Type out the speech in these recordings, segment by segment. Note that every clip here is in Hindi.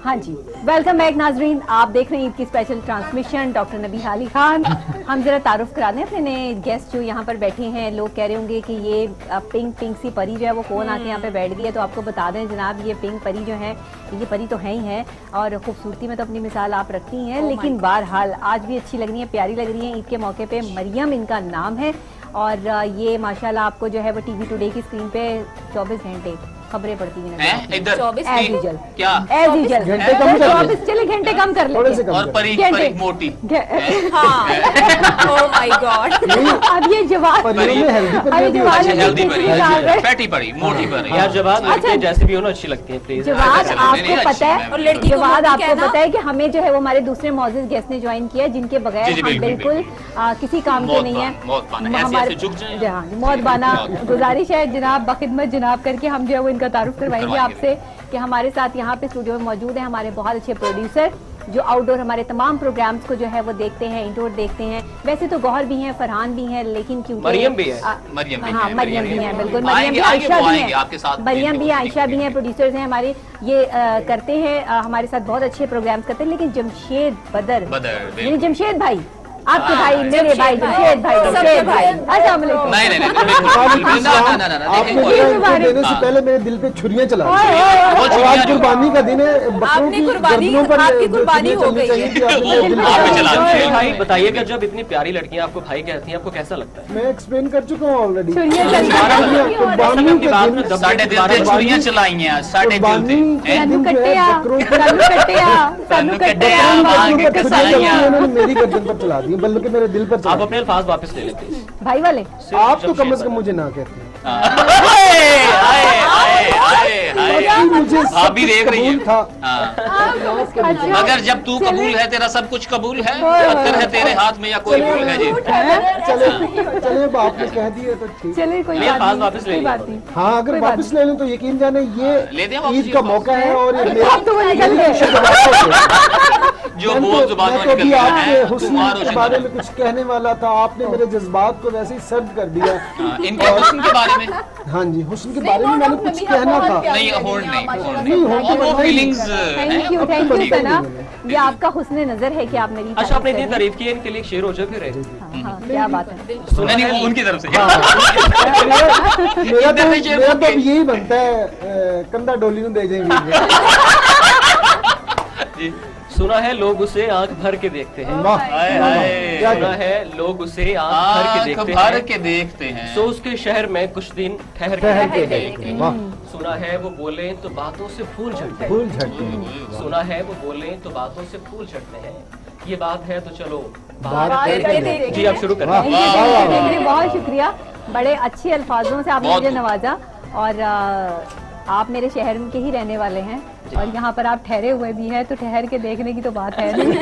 हाँ जी, वेलकम बैक नाजरीन। आप देख रहे हैं ईद की special transmission. Doctor Nabiha Ali Khan. हम जरा तारुफ करा दें अपने नए गेस्ट जो यहाँ पर बैठे हैं। लोग कह रहे होंगे कि ये पिंक सी परी जो है वो कौन आके यहाँ पे बैठ गई है। तो आपको बता दें जनाब, ये पिंक परी जो है ये परी तो है ही है और खूबसूरती में तो अपनी मिसाल आप रखती हैं, लेकिन बहरहाल आज भी अच्छी लग रही है, प्यारी लग रही है। ईद के मौके पे मरियम इनका नाम है और ये माशाल्लाह आपको जो है वो टीवी टुडे की स्क्रीन पे 24 घंटे खबरें पड़ती हैं इधर। 24 क्या एज यूजुअल 24 चले घंटे कम कर लेते हैं। और परी मोटी। Oh my God. अब ये जवाब हेल्दी परी, फैटी परी, मोटी परी। यार जवाब लड़के जैसे भी हो ना अच्छी लगती है प्लीज। जवाब आपको पता है और लड़की जवाब आपको पता है कि हमें जो है वो हमारे दूसरे मौजूद गेस्ट ने ज्वाइन किया जिनके बगैर हम बिल्कुल किसी काम के नहीं है। हमारे मौत बाना गुजारिश है जनाब बखिदमत जनाब करके हम जो है वो इनका तारुफ करवाएंगे आपसे कि हमारे साथ यहाँ पे स्टूडियो में मौजूद है हमारे बहुत अच्छे प्रोड्यूसर जो आउटडोर हमारे तमाम प्रोग्राम्स को जो है वो देखते हैं, इंडोर देखते हैं। वैसे तो गौहर भी हैं, फरहान भी हैं, लेकिन क्योंकि मरियम भी है, मरियम भी है, बिल्कुल मरियम भी, आयशा भी है, मरियम भी, आयशा भी हैं, प्रोड्यूसर्स हैं हमारे। ये करते हैं हमारे साथ बहुत अच्छे प्रोग्राम्स करते हैं। लेकिन जमशेद बदर जमशेद भाई आपके भाई, मेरे भाई जमशेद भाई, अस्सलाम वालेकुम। आपने देने से पहले मेरे दिल पे छुरियां चला दी। आज कुर्बानी का दिन है, बकरों की गर्दनों पर आपकी कुर्बानी हो गई है। भाई बताइएगा, जब इतनी प्यारी लड़कियां आपको भाई कहती हैं आपको कैसा लगता है? मैं एक्सप्लेन कर चुका हूँ ऑलरेडी। छुरियां चलाई हैं, साढ़े मेरी गर्दन पर चला दी, बल्कि मेरे दिल पर। आप अपने अल्फाज वापस ले लेते हैं भाई वाले। आप तो कम से कम मुझे ना कहते हैं। मुझे भाभी देख रही है था। मगर जब तू कबूल है, तेरा सब कुछ कबूल है, पत्थर है तेरे हाथ में या कोई भूल है जी। चले आपने कह दिए तो ठीक। चले कोई वापस ले बात नहीं। हाँ अगर वापस ले लें तो यकीन जाने ये ईद का मौका है और जो बोल जुबान में निकल रहा है हुस्न के बारे में कुछ कहने वाला था, आपने मेरे जज्बात को वैसे ही सर्द कर दिया। इनके हुस्न के बारे में, हाँ जी हुस्न के बारे में मैंने कुछ कहना था। नहीं वो फीलिंग्स। थैंक यू सना, ये आपका हुस्न नजर है कि आप मेरी। अच्छा आपने इतनी तारीफ की, इनके लिए शेर हो जाए फिर। क्या बात है, सुना नहीं वो उनकी तरफ से। मेरा तो यही बनता है, कंधा डोली में दे जाएंगे। सुना है लोग उसे आंख भर के देखते हैं। सुना है लोग उसे आंख भर के देखते हैं। सो उसके शहर में कुछ दिन ठहर के देखते हैं। सुना है वो बोले तो बातों से फूल झड़ते हैं। सुना है वो बोले तो बातों से फूल झड़ते हैं। ये बात है तो चलो जी आप शुरू करें। बहुत शुक्रिया, बड़े अच्छे अल्फाजों से आपने मुझे नवाजा। और आप मेरे शहर के ही रहने वाले हैं और यहाँ पर आप ठहरे हुए भी हैं, तो ठहर के देखने की तो बात है नहीं।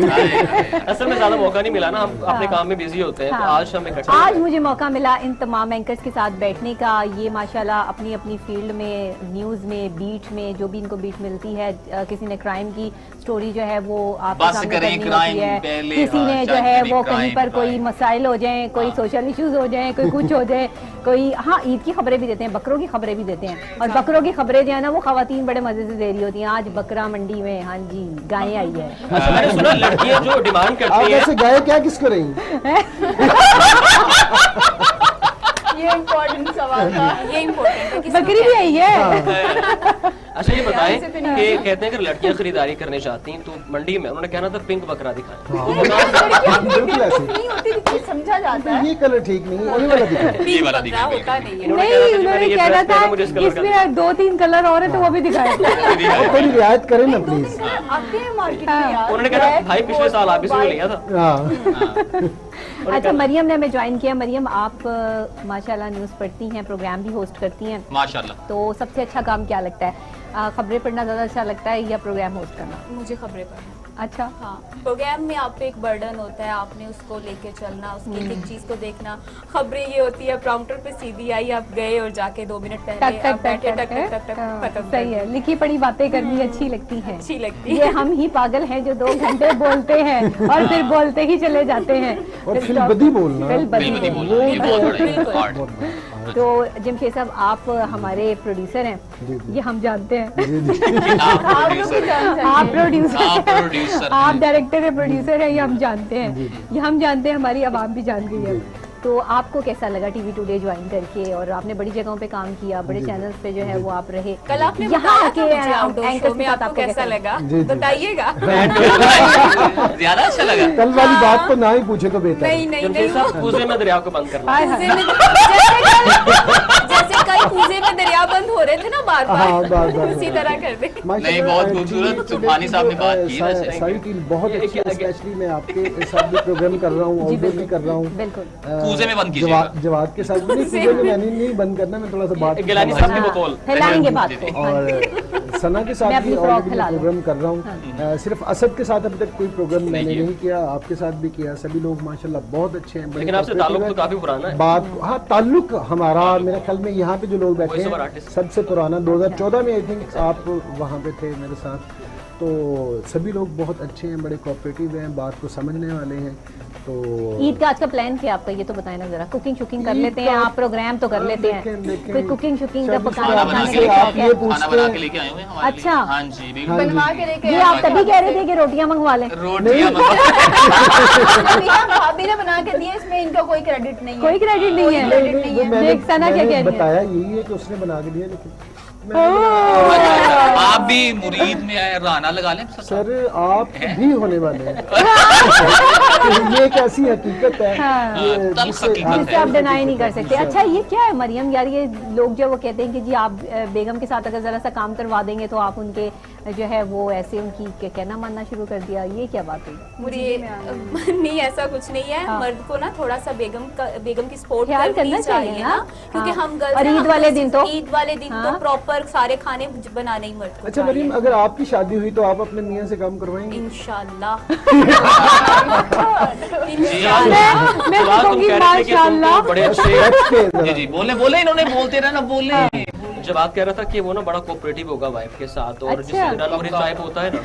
असल में ज्यादा मौका नहीं मिला ना, हम अपने काम में बिजी होते हैं। तो आज हमें आज मुझे मौका मिला इन तमाम एंकर्स के साथ बैठने का। ये माशाल्लाह अपनी अपनी फील्ड में, न्यूज़ में, बीट में जो भी इनको बीट मिलती है, किसी ने क्राइम की स्टोरी जो है वो आपके सामने करनी होती है, किसी ने जो है वो कहीं पर कोई मसाइल हो जाए, कोई सोशल इश्यूज हो जाए, कोई कुछ हो जाए, कोई हाँ ईद की खबरें भी देते हैं, बकरों की खबरें भी देते हैं। और बकरों की खबरें जो है ना वो खवातीन बड़े मजे से दे रही होती हैं। आज बकरा मंडी में, हाँ जी, गायें आई है। अच्छा मैंने सुना लड़कियां जो डिमांड करती हैं, ऐसे गाय क्या किसको रही? ये इम्पोर्टेंट सवाल था, ये इम्पोर्टेंट है। बकरी भी आई है। अच्छा ये बताएं कि कहते हैं कि लड़कियां खरीदारी करने चाहती हैं तो मंडी में उन्होंने कहना था पिंक बकरा दिखाएं। बिल्कुल ऐसे नहीं होती तो समझा जाता है। ये कलर ठीक नहीं है, ये वाला दिखाएं। होता नहीं है। नहीं उन्होंने कहना था इसमें 2-3 कलर और है तो वो भी दिखाए। थोड़ी रियायत करें ना प्लीज। आपके मार्केट में यार उन्होंने कहा भाई पिछले साल आप इसमें लिया था। अच्छा मरियम ने हमें ज्वाइन किया। मरियम आप माशाल्लाह न्यूज़ पढ़ती हैं, प्रोग्राम भी होस्ट करती हैं माशाल्लाह। तो सबसे अच्छा काम क्या लगता है? खबरें पढ़ना ज़्यादा अच्छा लगता है या प्रोग्राम होस्ट करना? मुझे खबरें पढ़ना। अच्छा हाँ, प्रोग्राम में आप पे एक बर्डन होता है, आपने उसको लेके चलना, उसकी एक चीज को देखना। खबरें ये होती है प्रॉम्प्टर पे सीधी आई, आप गए और जाके 2 मिनट पहले आप बैठे टक टक टक टक खत्म। सही है, लिखी पढ़ी बातें करनी अच्छी लगती हैं। अच्छी लगती ये हम ही पागल हैं जो 2 घंटे बोलते हैं और फिर बोलते ही चले जाते हैं। और फिर बदी बोलना, बिल्कुल तो जमशेद साहब आप हमारे प्रोड्यूसर हैं, ये हम जानते हैं। आप प्रोड्यूसर, आप डायरेक्टर है, प्रोड्यूसर है, ये हम जानते हैं, ये हम जानते हैं, हमारी आवाम भी जान गई है। तो आपको कैसा लगा टीवी टुडे ज्वाइन करके? और आपने बड़ी जगहों पे काम किया, बड़े चैनल्स पे जो है वो आप रहे, कल आपने यहाँ आके एंकर में आपको कैसा लगा बताइएगा। ज्यादा अच्छा लगा। कल वाली बात तो ना ही पूछे तो बेहतर। नहीं पूजे में दरिया को बंद करना। जैसे कल पूजे में दरिया बंद हो रहे थे ना बार बार, उसी तरह कर दे। नहीं, बहुत खूबसूरत सुभानी साहब ने बात की। सारी टीम बहुत अच्छी है, स्पेशली मैं आपके साथ भी प्रोग्राम कर रहा हूँ, आउटडोर भी कर रहा हूँ। बिल्कुल पूजे में बंद कीजिएगा। जवाद के साथ भी नहीं, पूजे में मैंने नहीं बंद करना, मैं थोड़ा सा बात गिलानी साहब के बकौल फैलाएंगे बात को। और सना के साथ भी ऑलरेडी मैं प्रोग्राम कर रहा हूँ। सिर्फ असद के साथ अभी तक कोई प्रोग्राम मैंने नहीं किया, आपके साथ भी किया। सभी लोग माशाल्लाह बहुत अच्छे हैं। लेकिन आपसे ताल्लुक तो काफी पुराना है। बात, हाँ, ताल्लुक हमारा, मेरे ख्याल में यहाँ पे जो लोग बैठे हैं सबसे पुराना 2014 में आई थिंक आप वहाँ पे थे मेरे साथ। तो सभी लोग बहुत अच्छे हैं, बड़े कोऑपरेटिव हैं, बात को समझने वाले हैं। तो ईद का आज का प्लान क्या आपका, ये तो बताएं ना जरा। कुकिंग शुकिंग कर लेते हैं आप, प्रोग्राम तो कर लेते हैं, कोई कुकिंग शुकिंग का पकाना खाने के लिए आप ये खाना बना के लेके आए हुए हैं हमारे लिए। अच्छा। हाँ जी, बिल्कुल। बनवा के लेके ये आप तभी कह रहे थे कि रोटियां मंगवा लें। रोटियां भाभी ने बना के दिए, इसमें इनका कोई क्रेडिट नहीं है। कोई क्रेडिट नहीं है। देख सना क्या कह रही है। बताया यही है कि उसने बना के दिया, लेकिन आप भी मुरीद में आए, राना लगा लें सर आप भी होने वाले हैं। ये एक ऐसी हकीकत है जिससे आप डिनाई नहीं कर सकते। अच्छा ये क्या है मरियम यार, ये लोग जो वो कहते हैं कि जी आप बेगम के साथ अगर जरा सा काम करवा देंगे तो आप उनके जो है वो ऐसे उनकी कहना मानना शुरू कर दिया, ये क्या बात हुई? नहीं ऐसा कुछ नहीं है। मर्द को ना थोड़ा सा बेगम की सपोर्ट करना चाहिए ना, क्योंकि हम गर्ल्स और ईद वाले दिन तो प्रॉपर सारे खाने बनाने ही मर्द को। अच्छा मरियम, अगर आपकी शादी हुई तो आप अपने मियाँ से काम करवाएंगे? इंशाल्लाह। मैं कहूंगी माशाल्लाह। बड़े अच्छे जी बोले इन्होंने, बोलते रहे ना, बोले। जब आप कह रहा था कि वो ना बड़ा कोऑपरेटिव होगा वाइफ के साथ, और अच्छा। जिससे रन टाइप होता है ना।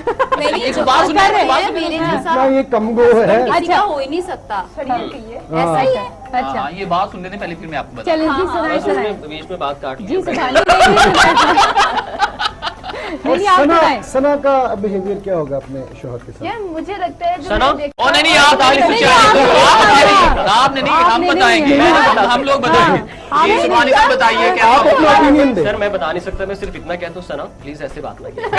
इतना ये कम गो है। अच्छा हो ही नहीं सकता, ऐसा ही है। अच्छा ये बात सुनने से पहले फिर मैं आपको बता। चलिए जी सुनाए बस सुनाए उसने बीच में बात काट जी ली। नहीं आप बताएं। सना का बिहेवियर क्या होगा अपने शोहर के साथ? यार मुझे लगता है सना? ओ नहीं आप आपने नहीं, हम बताएंगे, हम लोग बताएंगे। ये सुभानी साहब बताइए क्या आप अपना ओपिनियन दें। सर मैं बता नहीं सकता, मैं सिर्फ इतना कहता हूँ सना प्लीज ऐसे बात ना कीजिए।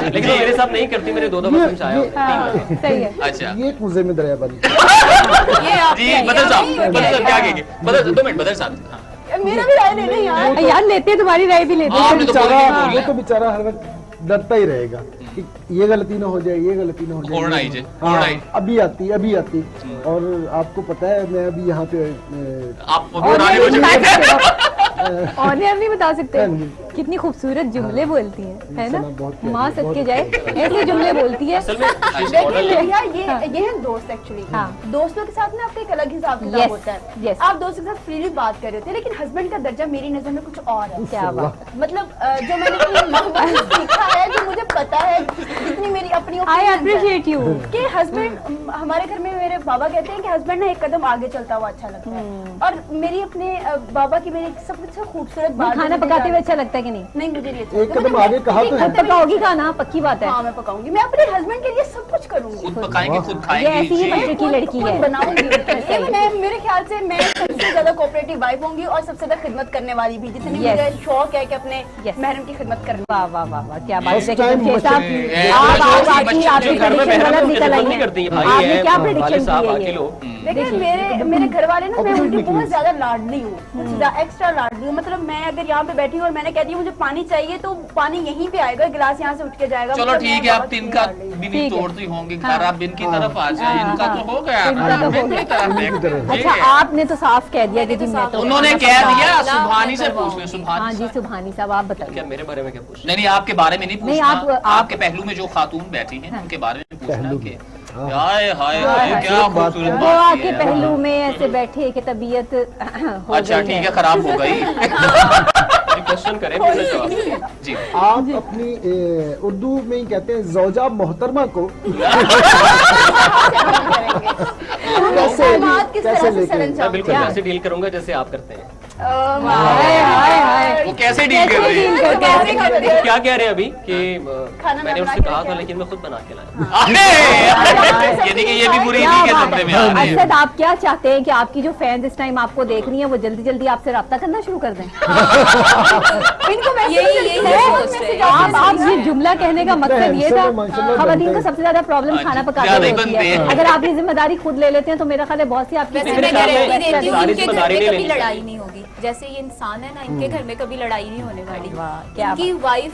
लेकिन वो मेरे साथ नहीं करती, मेरे दो आया। सही है। अच्छा ये कुजे में दरिया बंद। जी बदर साहब क्या कहेंगे? बदर 2 मिनट, बदर साहब मेरा भी राय लेने यार लेते हैं, तुम्हारी राय भी लेते हैं। वो तो बेचारा हर वक्त डरता ही रहेगा कि ये गलती ना हो जाए, ये गलती ना हो जाए। होना ही जे, हाँ, होना ही। अभी आती। और आपको पता है मैं अभी यहाँ पे आप पुराने हो चुके और नहीं बता सकते कितनी खूबसूरत जुमले बोलती है ना, माँ सदके जाए ऐसे जुमले बोलती है। ये है दोस्त एक्चुअली। दोस्तों के साथ ना आपका एक अलग हिसाब किताब होता है। आप दोस्तों के साथ फ्रीली बात कर रहे होते हैं, लेकिन हस्बैंड का दर्जा मेरी नजर में कुछ और है। क्या बात? मतलब जो मैंने अपनी माँ से सीखा है, जो मुझे पता है, जितनी मेरी अपनी आई अप्रिशिएट यू कि हस्बैंड, हमारे घर में मेरे बाबा कहते हैं कि हस्बैंड ना एक कदम आगे चलता हुआ अच्छा लगता है। और मेरी अपने बाबा की मेरी सबसे खूबसूरत बात, खाना पकाते हुए अच्छा लगता है कि नहीं? नहीं मुझे नहीं अच्छा एक कदम आगे कहा तो है। पकाओगी खाना, पक्की बात है। हाँ मैं पकाऊंगी, मैं अपने हस्बैंड के लिए सब कुछ करूंगी, खुद पकाएंगे, खुद ये खाएंगे। ऐसी ही पत्थर की लड़की है। बनाऊंगी। मेरे ख्याल से मैं सबसे ज्यादा कोऑपरेटिव वाइफ होंगी और सबसे ज्यादा खिदमत करने वाली भी, जितनी मुझे शौक है कि अपने महरम की खिदमत करनी। वाह वाह वाह वाह, क्या बात है। First time आपने क्या प्रेडिक्शन की है? देखिए मेरे घर वाले ना, मैं उनकी बहुत ज्यादा लाडली हूँ, एक्स्ट्रा लाडली हूँ। मतलब मैं अगर यहाँ पे बैठी हूँ और मैंने कह दिया मुझे पानी चाहिए तो पानी यहीं पे आएगा, गिलास यहाँ से उठ के जाएगा। चलो ठीक है, आप तिनका भी नहीं तोड़ती होंगी, खैर आप इनकी तरफ आ जाए, इनका तो हो गया। अच्छा आपने तो साफ कह दिया कि मैं तो, उन्होंने कह दिया। सुभानी से पूछ लें। हाँ जी सुभानी साहब आप बताइए। क्या मेरे बारे में क्या पूछ? नहीं आपके बारे में नहीं पूछना, आपके पहलू में जो खातून बैठी हैं उनके बारे में पूछना। हाय हाय क्या खूबसूरत वो बात आके पहलू में ऐसे बैठे कि तबीयत हो अच्छा ठीक है, खराब हो गई। क्वेश्चन करें जी। आप अपनी उर्दू में ही कहते हैं ज़ौजा मोहतरमा को कैसे लेके मैं बिल्कुल ऐसे डील करूंगा जैसे आप करते हैं। वो कैसे डील कर रही है? क्या कह रहे हैं अभी कि मैंने उससे कहा था लेकिन मैं खुद बना के लाया। यानी कि ये भी बुरी इसी के धंधे में आ रही है। अरशद, आप क्या चाहते हैं कि आपकी जो फैंस इस टाइम आपको देख रही हैं वो जल्दी जल्दी आपसे राब्ता करना शुरू कर दें? इनको आप ये जुमला कहने का मकसद ये था, खवातीन को सबसे ज्यादा प्रॉब्लम खाना पकाने में होती है। अगर आप ये जिम्मेदारी खुद ले लेते हैं तो मेरा ख्याल है बहुत सी आपकी लड़ाई नहीं होगी। जैसे ये इंसान है ना, इनके घर में कभी लड़ाई नहीं होने वाली। इनकी वाइफ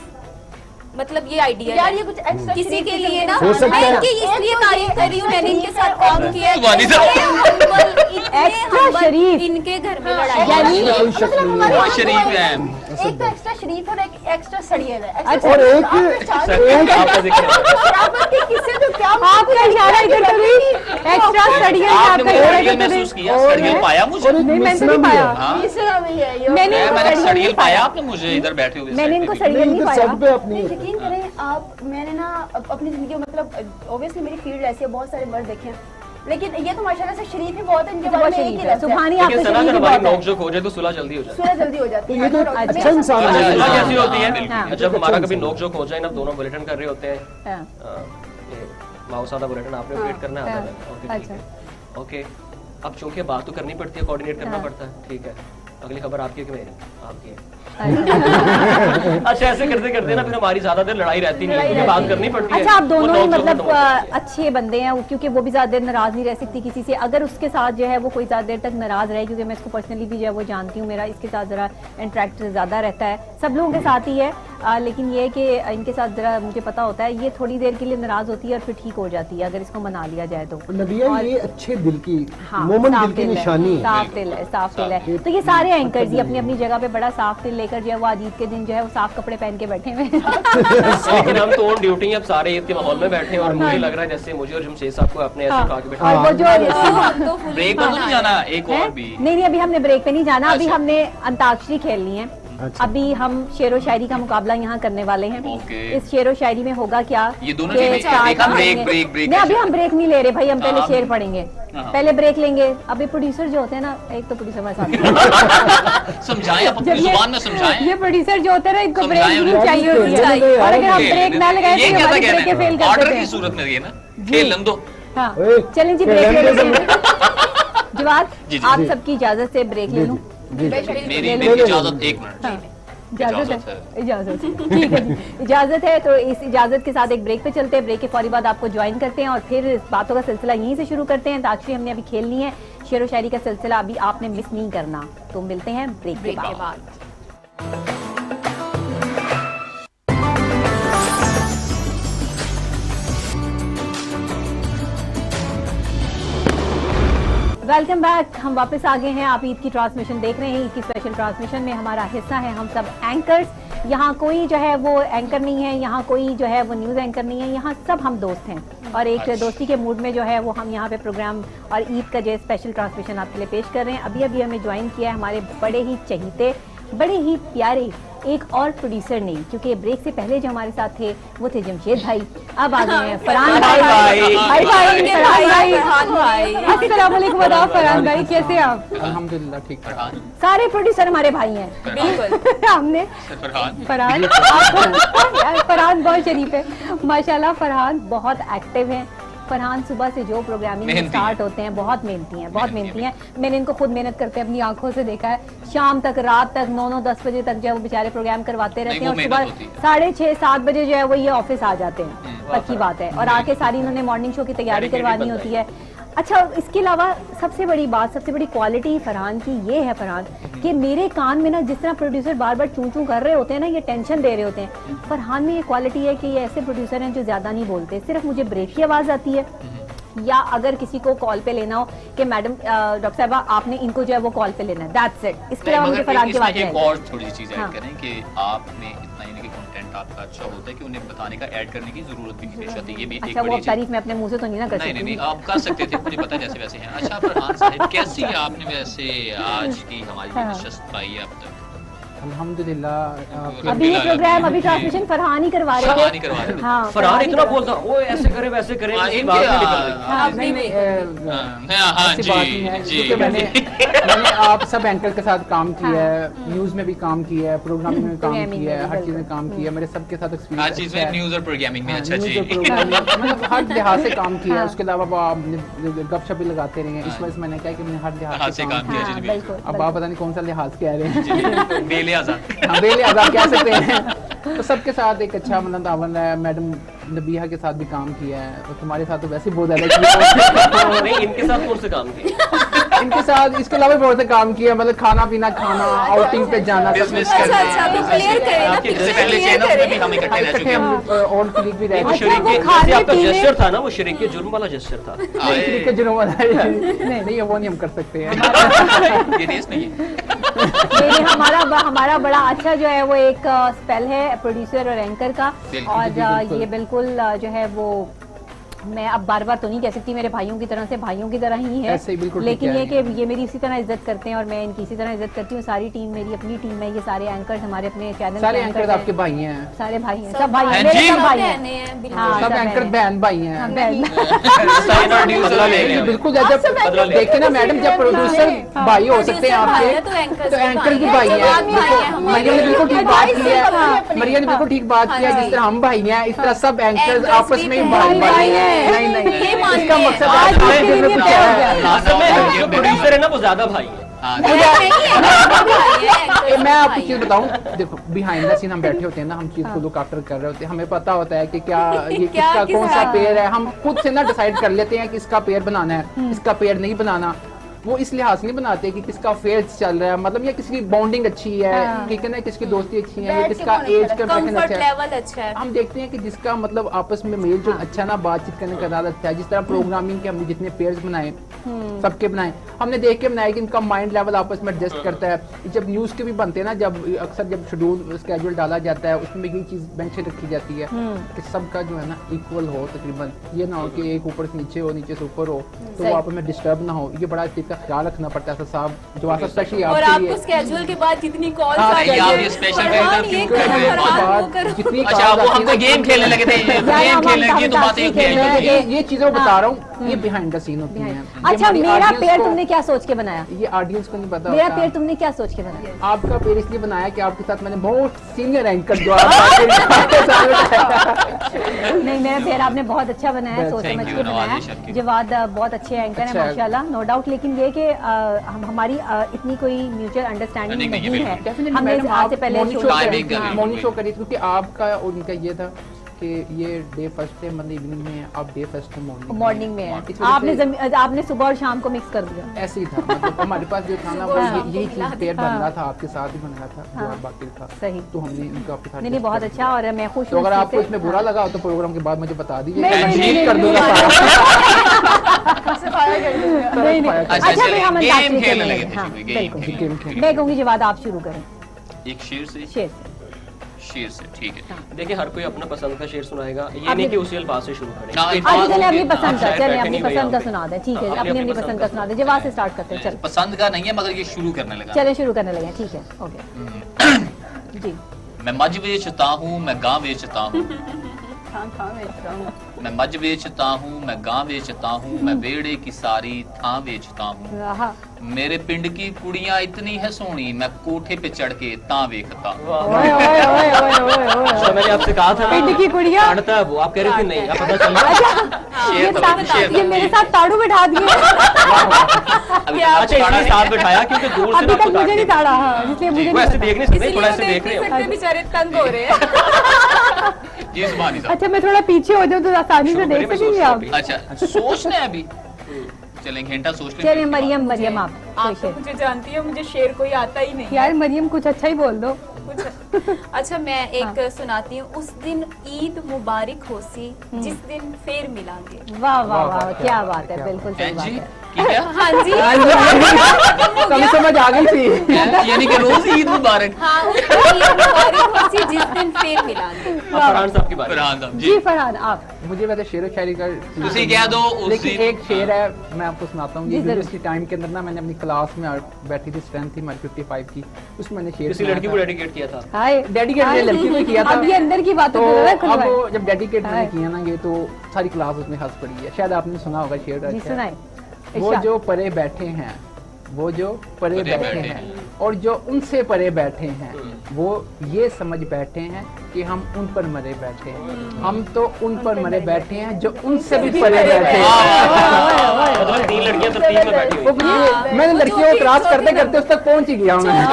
मतलब ये आइडिया यार, ये कुछ एक्स्ट्रा किसी के लिए ना, मैं इनकी इसलिए तारीफ कर रही हूँ, मैंने इनके साथ काम किया है, एक्स्ट्रा शरीफ, इनके घर में लड़ाई शरीफ है। एक तो एक्स्ट्रा शरीफ और एक एक्स्ट्रा सड़ियल है। और एक किससे तो क्या आपका इशारा इधर करी, एक्स्ट्रा सड़ियल आपका इशारा इधर महसूस किया? सड़ियल पाया मुझे? नहीं, मैंने नहीं पाया। मैंने सड़ियल पाया आपने मुझे इधर बैठे हुए? मैंने इनको सड़ियल नहीं पाया। सब पे अपनी यकीन करें आप, मैंने ना अपनी जिंदगी में मतलब ऑब्वियसली मेरी फील्ड ऐसी है, बहुत सारे मर्द देखे हैं, लेकिन ये तो माशाल्लाह से शरीफ ही बहुत है, इनके बारे में एक ही लफ्ज़ है। सुभानी लेकिन आपका सना शरीफ अगर ही हमारी बहुत है। नोक-झोंक हो जाए तो सुलह जल्दी हो जाए। सुलह जल्दी हो जाती है। अच्छा इंसान है। सुलह कैसी होती हाँ। है? जब हमारा कभी नोक-झोंक हो जाए ना, दोनों बुलेटिन कर रहे होते हैं, हाँ। माउसादा बुलेटिन आपने वेट करना है, हाँ। ओके ठीक है, ओके। अब चूंकि बात तो करनी पड़ती है, कोऑर्डिनेट करना पड़ता है, ठीक है। अगली खबर आपकी है कि मेरी? आपकी है। अच्छा, ऐसे करते करते ना फिर हमारी ज्यादा देर लड़ाई रहती नहीं है, क्योंकि बात करनी पड़ती है। अच्छा, आप दोनों ही वो नोक-झोंक मतलब खत्म होती है। अच्छे बंदे हैं, क्योंकि वो भी ज्यादा देर नाराज नहीं रह सकती किसी से। अगर उसके साथ जो है वो कोई ज्यादा देर तक नाराज रहे, क्योंकि मैं इसको पर्सनली भी जो है वो जानती हूँ, मेरा इसके साथ जरा इंटरेक्ट ज्यादा रहता है, सब लोगों के साथ ही है, लेकिन ये है कि इनके साथ जरा मुझे पता होता है ये थोड़ी देर के लिए नाराज होती है और फिर ठीक हो जाती है अगर इसको मना लिया जाए तो। नबिया ये अच्छे दिल की, हाँ, मोमन साफ दिल की दिल है, निशानी है। साफ दिल है, साफ दिल है। तो ये सारे एंकर्स ही अपनी अपनी जगह पे बड़ा साफ दिल लेकर जो है वो आज ईद के दिन जो है वो साफ कपड़े पहन के बैठे हुए हैं। लेकिन हम तो ऑन ड्यूटी हैं, अब सारे ईद के माहौल में बैठे हैं और मुझे लग रहा है जैसे मुझे और जमशेद साहब को अपने ऐसे उठा के बैठा। और वो जो ब्रेक पर तो नहीं जाना? एक और भी नहीं, अभी हमने ब्रेक पे नहीं जाना, अभी अच्छा। हमने अंताक्षरी खेलनी है। अच्छा। अभी हम शेरो शायरी का मुकाबला यहाँ करने वाले हैं। ओके। इस शेरो शायरी में होगा क्या, ये दोनों कि चीजें स्टार्ट देखा, करेंगे। ब्रेक नहीं, अभी हम ब्रेक नहीं ले रहे भाई, हम पहले हाँ, शेर पढ़ेंगे, हाँ। पहले ब्रेक लेंगे। अभी प्रोड्यूसर जो होते हैं ना, एक तो प्रोड्यूसर हमारे साथ समझाएं, आप अपनी जुबान में समझाएं। ये प्रोड्यूसर जो होते हैं ना, इनको ब्रेक समझाएं जरूर उन्हें। चाहिए होती है, और अगर हम ब्रेक ना लगाए ये तो कैसा हमारी कह ब्रेक फेल रहे कर हैं? ऑर्डर देते की हैं। सूरत में ये ना खेल दो। हाँ, ओए, चलें जी, ब्रेक ले लेते हैं। जवाब, जी, जी। आप सबकी इजाजत से ब्रेक ले लूं? मेरी इजाजत, एक मिनट। इजाजत है, इजाजत ठीक है जी, इजाजत है। तो इस इजाजत के साथ एक ब्रेक पे चलते हैं, ब्रेक के फौरी बाद आपको ज्वाइन करते हैं और फिर इस बातों का सिलसिला यहीं से शुरू करते हैं। अंताक्षरी हमने अभी खेलनी है, शेरो शायरी का सिलसिला अभी आपने मिस नहीं करना। तो मिलते हैं ब्रेक के बाद। वेलकम बैक, हम वापस आ गए हैं। आप ईद की ट्रांसमिशन देख रहे हैं। ईद की स्पेशल ट्रांसमिशन में हमारा हिस्सा है हम सब एंकर्स। यहाँ कोई जो है वो एंकर नहीं है, यहाँ कोई जो है वो न्यूज़ एंकर नहीं है, यहाँ सब हम दोस्त हैं और एक दोस्ती के मूड में जो है वो हम यहाँ पे प्रोग्राम और ईद का जो है स्पेशल ट्रांसमिशन आपके लिए पेश कर रहे हैं। अभी अभी हमें ज्वाइन किया है हमारे बड़े ही चहीते, बड़े ही प्यारे एक और प्रोड्यूसर ने, क्योंकि ब्रेक से पहले जो हमारे साथ थे वो थे जमशेद भाई, अब आ गए हैं फरहान भाई। अस्सलाम वालेकुम, बताओ फरहान भाई कैसे हैं आप? अल्हम्दुलिल्लाह ठीक है। सारे प्रोड्यूसर हमारे भाई हैं, हमने फरहान यार, फरहान बहुत शरीफ है माशाल्लाह। फरहान बहुत एक्टिव हैं। फरहान सुबह से जो प्रोग्रामिंग स्टार्ट होते हैं बहुत मेहनती हैं, बहुत मेहनती हैं। मैंने इनको खुद मेहनत करते अपनी आंखों से देखा है। शाम तक, रात तक 9-10 बजे तक जो है वो बेचारे प्रोग्राम करवाते रहते हैं और सुबह 6:30-7 बजे जो है वो ये ऑफिस आ जाते हैं। पक्की बात है। और आके सारी इन्होंने मॉर्निंग शो की तैयारी करवानी होती है। अच्छा, इसके अलावा सबसे बड़ी बात, सबसे बड़ी क्वालिटी फरहान की ये है फरहान कि मेरे कान में ना जिस तरह प्रोड्यूसर बार बार चूं चूं कर रहे होते हैं ना, ये टेंशन दे रहे होते हैं। फरहान में ये क्वालिटी है कि ये ऐसे प्रोड्यूसर हैं जो ज्यादा नहीं बोलते, सिर्फ मुझे ब्रेक की आवाज आती है या अगर किसी को कॉल पे लेना हो कि मैडम डॉक्टर साहबा आपने इनको जो है वो कॉल पे लेना है, दैट्स इट। इसके अलावा मुझे फरहान की बात है। एक और थोड़ी सी चीज ऐड करें कि आपने इतना यानी कि कंटेंट आपका अच्छा होता है कि उन्हें बताने का ऐड करने की जरूरत भी नहीं पेश आती। ये भी एक अच्छा, वो बड़ी तारीफ में अपने मुंह से तो नहीं ना कर नहीं सकती। नहीं आप कर सकते थे, मुझे पता है जैसे वैसे हैं। अच्छा फरहान साहब, कैसी आपने वैसे आज की हमारी नशस्त पाई है अब तक? अल्हम्दुलिल्लाह। अभी ये प्रोग्राम अभी ट्रांसमिशन फरहान ही करवा रहे थे। हाँ, फरहान इतना बोलता वो ऐसे करे वैसे करे, इसकी बात नहीं निकल रही। नहीं नहीं ऐसी बात नहीं है, क्योंकि मैंने आप सब एंकर के साथ काम किया है, न्यूज में भी काम किया है, प्रोग्रामिंग में काम किया है, हर चीज में काम किया है, मेरे सबके साथ एक्सपीरियंस हर चीज में न्यूज़ और प्रोग्रामिंग में। अच्छा जी, मतलब हर लिहाज से काम किया है। उसके अलावा आप गपशप भी लगाते रहे हैं, इस वजह से मैंने कहा कि मैंने हर लिहाज से काम किया हाँ, है। बिल्कुल, अब आप पता नहीं कौन सा लिहाज कह रहे हैं, बेलियाज़ा बेले आजाद कह सकते हैं। तो सबके साथ एक अच्छा मतलब तावन है। मैडम नबिया के साथ भी काम किया है, और तुम्हारे साथ तो वैसे ही बहुत ज्यादा नहीं, इनके साथ कौन से काम किया? इनके साथ इसके अलावा भी बहुत से काम किया, मतलब खाना पीना खाना, आउटिंग पे जाना, बिजनेस अच्छा करते अच्छा, तो हैं। क्लियर करें ना, इससे पहले चैनल में भी हम इकट्ठे रह चुके हैं। और कलीग भी रहे वो थे। शरीक वो जैसे खाने आपका पीने- जेस्चर था ना, वो शरीक जुर्म वाला जेस्चर था। कलीग के जुर्म वाला नहीं वो नहीं हम कर सकते हैं। ये टेस्ट नहीं है। नहीं, हमारा बड़ा अच्छा जो है वो एक स्पेल है प्रोड्यूसर और एंकर का। बिल्कुल, और ये बिल्कुल जो है वो मैं अब बार बार तो नहीं कह सकती, मेरे भाइयों की तरह से भाइयों की तरह ही है, ऐसे ही बिल्कुल लेकिन ठीक ये है। कि ये मेरी इसी तरह इज्जत करते हैं और मैं इनकी इसी तरह इज्जत करती हूँ। सारी टीम मेरी अपनी टीम है, ये सारे एंकर्स हमारे अपने चैनल सारे एंकर आपके भाई हैं, सारे भाई हैं, सब भाई हैं, हैं मेरे जी। सब भाई बहनें हैं। हैं, बिल्कुल। हाँ, सब सब एंकर हैं। बहन भाई हैं। हाँ, बहन। साइन प्रोड्यूसर ले लिया। बिल्कुल जब देखते ना मैडम, जब प्रोड्यूसर भाई हो सकते हैं आपके, तो एंकर तो एंकर भी भाई हैं। मरियम ने बिल्कुल ठीक बात की है, मरियम ने बिल्कुल ठीक बात की है। जिस तरह हम भाई हैं, इस तरह सब एंकर्स आपस में भाई हैं। नहीं नहीं, इसका मकसद आज है इसके लिए कुछ क्या हो गया? असल में जो प्रोड्यूसर है ना वो ज्यादा भाई है। मैं आपको चीज बताऊं, देखो बिहाइंड द सीन हम बैठे होते हैं ना, हम चीज को लुक आफ्टर कर रहे होते हैं, हमें पता होता है कि क्या ये किसका कौन सा पेयर है, हम खुद से ना डिसाइड कर लेते हैं कि इसका पेयर बनाना है, इसका पेयर नहीं बनाना। वो इस लिहाज से नहीं बनाते कि किसका फेयर चल रहा है, मतलब या किसकी बॉन्डिंग अच्छी है, ठीक है ना, किसकी दोस्ती अच्छी है, या किसका एज का पैटर्न कंफर्ट अच्छा है। लेवल अच्छा है। हम देखते हैं कि जिसका मतलब आपस में मेल जो अच्छा ना बातचीत करने का ज्यादा अच्छा है। जिस तरह प्रोग्रामिंग के हमने जितने पेयर्स बनाए सबके बनाए, हमने देख के बनाए कि इनका माइंड लेवल आपस में एडजस्ट करता है। जब न्यूज़ के भी बनते हैं ना, जब अक्सर जब शेड्यूल स्केड्यूल डाला जाता है, उसमें यही चीज़ मेंशन रखी जाती है कि सबका जो है ना इक्वल हो तकरीबन, ये ना हो कि एक ऊपर से नीचे हो, नीचे से ऊपर हो, तो वो आपस में डिस्टर्ब ना हो। ये बड़ा चीज़ का ख्याल रखना पड़ता है साहब, जो आसा स्पेशली और आपके आपको लिए। स्केड्यूल के बाद जितनी कॉल्स हाँ, आ ये आप जाती ये है, स्पेशल फरहान क्यों ये कर करो, रहे हैं? फरहान वो करो। जितनी अच्छा, वो हमको गेम खेलने लगे थे, गेम खेलने लगे तो बातें होती हैं। ये चीज़ें बता रहा हूँ, ये बिहाइंड द सीन होती हैं। ये अच्छा, हमारी मेरा audience पेयर को- तुमने क्या सोच के बनाया? ये ऑडियंस को नहीं पता मेरा होता। पेयर तुमने क्या सोच के बनाया? आपका पेयर इसलिए बनाया कि आपके साथ मैंने बहुत सीनियर एंकर जो आपके साथ नहीं, मेरा पेयर आपने बहुत अच्छा बनाया है, सोच Thank समझ you, के नवाज़ बनाया। शर्की। जवाद बहुत अच्छे एंकर हैं अच्छा है। माशाल्लाह, नो डाउट। लेकिन ये कि हमारी इतनी कोई म्यूचुअल अंडरस्टैंडिंग नहीं, नहीं है। डेफिनेटली हमने मैडम, आज आप से पहले मॉर्निंग शो शो Timing करी का थी, भी, मॉर्निंग शो बिल्कुल। करी थी, क्योंकि आपका और उनका ये था कि ये डे फर्स्ट है, मतलब इवनिंग में है, आप डे फर्स्ट है मॉर्निंग में है। इस वजह से आपने सुबह और शाम को मिक्स कर दिया। ऐसे ही था, मतलब हमारे पास जो था ना वो यही चीज पेयर बन रहा था, आपके साथ ही बन रहा था, जो आप बाकी था सही। तो हमने इनका आपके साथ नहीं, बहुत अच्छा, और मैं खुश तो हूँ अगर इस आपको चीज़ इसमें से। बुरा लगा हो तो प्रोग्राम के बाद मुझे बता दीजिए, नहीं, मैं नहीं, ठीक नहीं, कर नहीं, दूंगा नहीं, नहीं। अच्छा, अच्छा, चलिए, फिर हम गेम अंताक्षरी खेलने खेलेंगे। लगे थे, हाँ, चलिए, गेम बिल्कुल। खेलने लगे। मैं कहूँगी जवाद आप शुरू करें, एक शेर से, शेर से। शेर से, ठीक है। देखिए हर कोई अपना पसंद का शेर सुनाएगा, ये आपने- नहीं कि उसी अल्फाज से शुरू करें। ना, अच्छा, चलिए अपनी आप पसंद का, शायद चलिए बैठे अपनी नहीं भाई पसंद का यहाँ पे। सुना दे, ठीक है, अपनी अपनी अपनी पसंद पसंद का का सुना दे। जवाब से स्टार्ट करते हैं, चलो पसंद का नहीं है, मगर ये शुरू करने लगा। चले शुरू करने लगे, ठीक है, ओके जी। मैं मज बेचता हूँ, मैं गाँ बेचता हूँ, मैं मज बेचता हूँ, मैं गाँ बेचता हूँ, मैं बेड़े की सारी थां बेचता हूँ। आहा। मेरे पिंड की कुड़ियाँ इतनी है सोनी, मैं कोठे पे चढ़ के तां वेखता हूँ। ओए ओए ओए ओए ओए ओए। अच्छा, मैंने आपसे कहा था पिंड की कुड़ियाँ? काटता है वो, आप कह रहे थे नहीं, आप पता चला। ये शेर तो- ये मेरे साथ ताड़ू बिठा दिए। अच्छा, इसलिए साथ बैठाया क्योंकि दूर से अभी ना तक आपको मुझे नहीं काटते। ताड़ा, हाँ, इसलिए मुझे वो नहीं ऐसे ताड़ा। देख नहीं सकते, थोड़ा ऐसे देख रहे हो। बेचारे तंग हो रहे हैं। जी जुबानी साहब। अच्छा, मैं थोड़ा पीछे हो जाऊँ तो आसानी से शुरू देख करिए, मैं सकेंगे सोचता आप। हूँ अच्छा, सोचना है अभी, चलें घंटा सोच लें। चलिए मरियम, मरियम आप कोई आप तो शेर। मुझे जानती है, मुझे शेर कोई आता ही नहीं है। यार मरियम कुछ अच्छा ही बोल दो। कुछ अच्छा, मैं एक सुनाती हूँ। उस दिन ईद मुबारक होसी, जिस दिन फिर मिलांगे। वाह वाह वाह, क्या बात है, बिल्कुल सही हैं बात जी? है। की क्या? हाँ जी कभी समझ आ गई थी। यानी कि रोज ईद मुबारक। हाँ उसको ईद मुबारक हो सी जिस दिन फिर मिलान दे। फरहान साहब की बात। फरहान साहब जी जी, फरहान आप मुझे वैसे शेर व शायरी का तुसी कह दो उस लेकिन दिन। एक शेर है मैं आपको सुनाता हूँ। जी, जरूर। यूनिवर्सिटी टाइम के अंदर ना मैंने अपनी क्लास में बैठी थी, स्ट्रेंथ थी हमारी 55 की, उसमें मैंने शेर किसी सुनाया लड़की था। को डेडिकेट किया था। हाय डेडिकेट मैंने लड़की को किया था। अब ये अंदर की बात तो तो अब जब डेडिकेट मैंने हाय। किया ना ये तो सारी क्लास उसमें हंस पड़ी है। शायद आपने सुना होगा शेर। जी अच्छा है। सुनाए वो इरशाद। जो परे बैठे हैं, वो जो परे परे बैठे बैठे हैं और जो उनसे परे बैठे हैं वो ये समझ बैठे हैं कि हम उन पर मरे बैठे हैं। हम तो उन पर मरे बैठे हैं जो उनसे भी परे बैठे हैं। मतलब 3 लड़कियां तरतीब में बैठी हुई। मैंने लड़कियों को क्रॉस करते करते उस तक पहुंच ही गया हूँ मैं।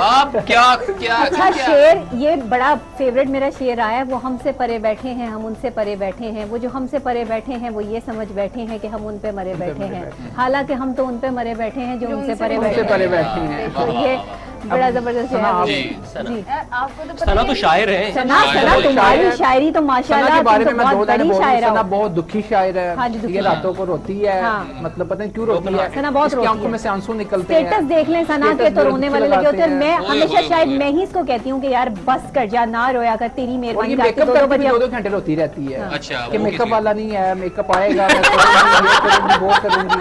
आप क्या क्या अच्छा शेर ये बड़ा फेवरेट मेरा शेर आया है, वो हमसे परे बैठे हैं हम उनसे परे बैठे हैं। वो जो हमसे परे बैठे हैं वो ये समझ बैठे हैं कि हम उन पे मरे बैठे हैं, हालांकि हम तो उन पे मरे बैठे हैं जो उनसे परे उनसे बैठे परे हैं। बैठे हैं। तो ये बड़ा जबरदस्त शेर है। जी जी आपको तो सना तो शायर है। सना शायर सना है। तुम्हारी शायरी तो सना माशाल्लाह के बारे तुम में तो मैं बहुत 2 लाइनें बड़ी बोलूं। शायरा सना हो। बहुत दुखी शायर हाँ जी, है। दुखी ये है। रातों को रोती है, हाँ। मतलब पता नहीं क्यों रोती है। सना बहुत उसकी रोती आंखों है। में से आंसू निकलते हैं। स्टेटस देख लें सना के स्टेटस तो भी रोने दुखी वाले लगे होते हैं। लगाते मैं हैं। हमेशा ओए, शायद ओए। मैं ही इसको कहती हूँ कि यार बस कर जा, ना रोया कर, तेरी और मेहरबानी ये जाके मेकअप 2-2 करके भी बजे 2-2 घंटे रोती रहती है अच्छा, कि वो मेकअप किसी- वाला नहीं है, मेकअप आएगा, मैं करूंगी, ये करूंगी, वो करूंगी।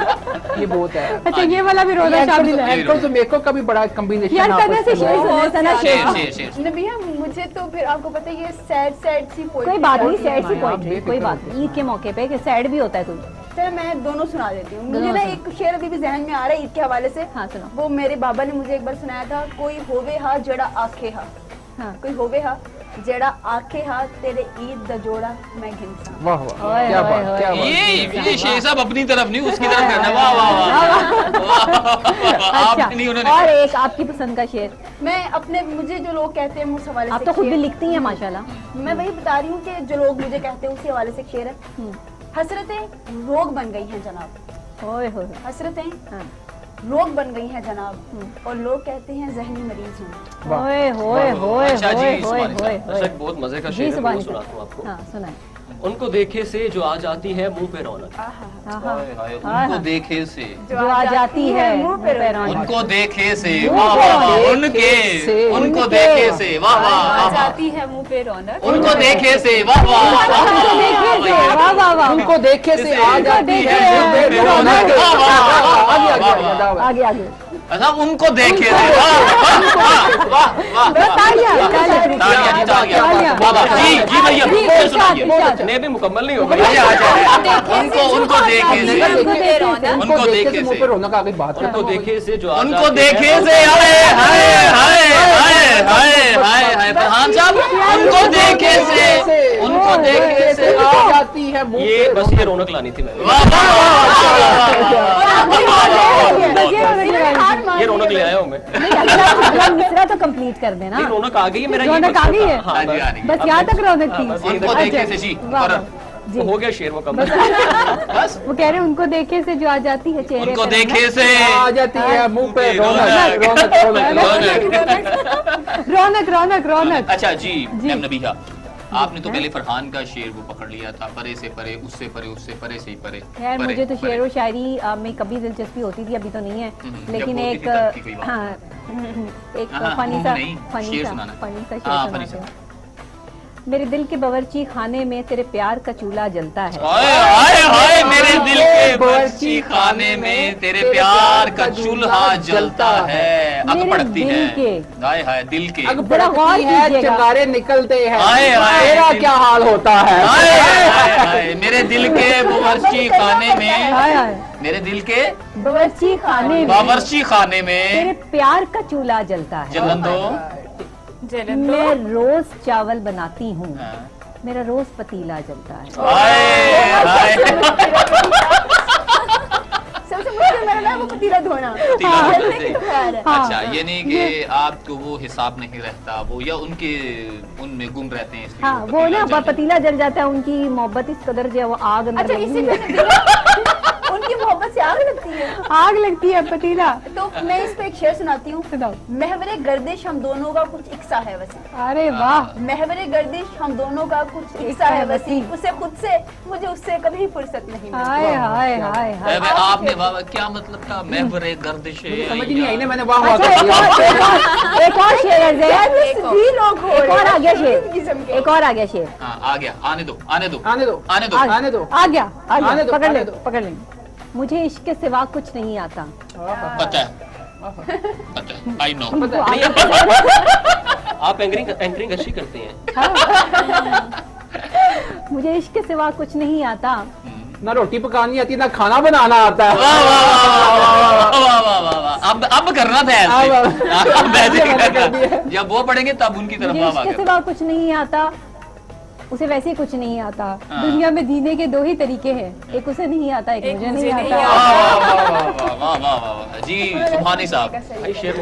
ये बहुत है। अच्छा ये वाला भी रोना शामिल है। एक्टर्स और मेकअप का भी बड़ा कॉम्बिनेशन यार सना से शेर सुने, सना शेर शेर शेर शेर नबिया मुझे तो फिर आपको पता है ये सैड सी पोएट्री कोई बात नहीं, सैड सी आप पोइट्री बेफिक्र कोई बात नहीं। ईद के मौके पे कि सैड भी होता है कोई। चलो मैं दोनों सुना देती हूँ। दोनों मुझे ना सुना। एक शेर अभी भी जहन में आ रहा है ईद के हवाले से। हाँ, सुनाओ। वो मेरे बाबा ने मुझे एक बार सुनाया था। कोई होवे हा जड़ा आखे हा, हाँ। कोई होवे हा जड़ा आखे हा, तेरे ईद दा जोड़ा मैं घिनसा। वाह वाह, ओए, क्या ओए, बात, ओए, क्या ओए। बात। ये शेर साहब अपनी तरफ नहीं उसकी तरफ करना। वाह वाह वाह। आप अच्छा नहीं उन्होंने और एक आपकी पसंद का शेर। मैं अपने मुझे जो लोग कहते हैं उस हवाले आप से तो खुद शेर- भी लिखती हैं माशाल्लाह। मैं वही बता रही हूँ कि जो लोग मुझे कहते हैं उसी हवाले से एक शेर है। हसरतें रोग बन गई हैं जनाब, ओए होए हसरतें हाँ। रोग बन गई हैं जनाब, और लोग कहते हैं जहनी मरीज हूँ। वाह। ओए होए होए अच्छा जी, होए होए सुभान होए अच्छा एक बहुत मजे का जी शेर है, सुभान मैं वो सुनाता हूँ आपको। हाँ सुनाए। उनको देखे से जो आ जाती है मुंह पे रौनक। हाँ हाय, हाय, हाँ, उनको हाँ। देखे से जो आ जाती है मुंह पे रौनक। उनको देखे से मुंह वाह पे वाह वाह, रौनक। उनके से, उनको उनके। देखे से वाह वाह आ वाह वाह। जाती है मुंह पे रौनक। उनको देखे से वाह वाह उनको देखे से वाह वाह वाह उनको देखे से आ जाती देखे है है, मुंह पे रौनक। वाह, वाह, वाह, वाह, आगे, आगे, वाह, आगे, वाह। जाओ। आगे आगे अच्छा उनको देखे से वाह वाह वाह वाह तालियां तालियां तालियां जी, तालियां तालियां। वाह वाह जी जी भैया जी, ये इरशाद, सुनाइए इरशाद। ने भी मुकम्मल नहीं हो भैया गई। आ जाए उनको देखे से उनको देखे से उनको देखे देखे से मुंह से। पे रौनक आ गई बात। उनको देखे से जो आ उनको जाती है देखे मुंह से पे हाय हाय हाय हाय हाय हाय हाय फरहान साहब उनको देखे से उनको देखे से आ जाती है मुंह ये पे बस ये रौनक लानी थी मैं। वाह वाह ये रौनक ले आया हूँ मैं। अगला मिसरा तो कंप्लीट कर देना। ये रौनक आ गई है, मेरा ये रौनक मकसद आ गई था। है? हाँ, हाँ जी, आ रही है। बस यहाँ तक रौनक थी। बस उनको देखे से जी वाह, और वाह। जी हो गया शेर मुकम्मल। बस वो कह रहे हैं उनको देखे से जो आ जाती है चेहरे उनको पे देखे से आ जाती है मुंह पे रौनक रौनक रौनक। रौनक रौनक रौनक। अच्छा जी जी। मैम नबीहा आपने तो पहले फरहान का शेर वो पकड़ लिया था, परे से परे, उससे परे, उससे परे से ही परे। यार परे, मुझे तो परे। शेर और शायरी में कभी दिलचस्पी होती थी, अभी तो नहीं है। लेकिन जब होती एक थी तब की कोई बात। हाँ एक हाँ, फनी सा नहीं, शेर सुनाना। फनी सा हाँ, शेर फनी सुनाते सा। हैं। मेरे दिल के बावर्ची खाने में तेरे प्यार का चूल्हा जलता है। हाय हाय हाय मेरे दिल के बावर्ची खाने में तेरे प्यार का चूल्हा जलता है। अग मेरे पड़ती दिल है के। हाय हाय दिल के अग जरा गौर बढ़ती है कीजिएगा। चिंगारे निकलते हैं हाय, हाय, मेरा दिल- क्या हाल होता है। हाय हाय हाय मेरे दिल के बावर्ची खाने में हाय हाय मेरे दिल के बावर्ची खाने में बावर्ची खाने तेरे में प्यार का चूल्हा जलता है। जलन दो मैं रोज चावल बनाती हूँ, हाँ। मेरा रोज पतीला जलता है। हाय हाय सबसे मुश्किल मेरा ना वो पतीला धोना। पतीला धोना, जलने की तो खैर है। हाँ। अच्छा ये नहीं कि आपको वो हिसाब नहीं रहता वो या उनके उनमें गुम रहते हैं इसलिए हाँ वो पतीला ना जल जाता है। पतीला जल जाता है। उनकी मोहब्बत इस कदर जो है वो आग अंदर अच्छा लगी इसी हुई है। पे उनकी मोहब्बत से आग लगती है। आग लगती है पतीला। तो मैं इस पे एक शेर सुनाती हूँ। सुनाओ। महवरे गर्दिश हम दोनों का कुछ इक्सा है वसी। अरे वाह। महवरे गर्दिश हम दोनों का कुछ इक्सा है वसी, उसे खुद से मुझे उससे कभी फुर्सत नहीं मिलती। हाय हाय हाय हाय। आपने क्या मतलब था महवरे गर्दिश? समझ नहीं आई ना, मैंने वाह वाह अच्छा कर दिया। एक और शेर है ज़ैद। भी लोग हो एक और आ गया शेर, किस्म के। एक और आ गया शेर। हाँ आ गया, आने दो आने दो आने दो आने दो। आने दो। आ गया आने दो, पकड़ ले आने दो। पकड़ ले। मुझे इश्क के सिवा कुछ नहीं आता। पता है पता है, आई नो। आप एंकरिंग अच्छी करते हैं। मुझे इश्क के सिवा कुछ नहीं आता। ना रोटी पकानी आती, ना खाना बनाना आता है। वाह वाह वाह वाह वाह वाह वाह वाह। अब करना था ऐसे। अब ऐसे करना था। जब वो पढ़ेंगे तब उनकी तरफ मुझे वाह वाह इश्क के करना। सिवा कुछ नहीं आता, उसे वैसे कुछ नहीं आता। दुनिया में जीने के दो ही तरीके हैं, एक उसे नहीं आता, एक मुझे नहीं आता। वाह वाह वाह जी सुभानी साहब। भाई शेर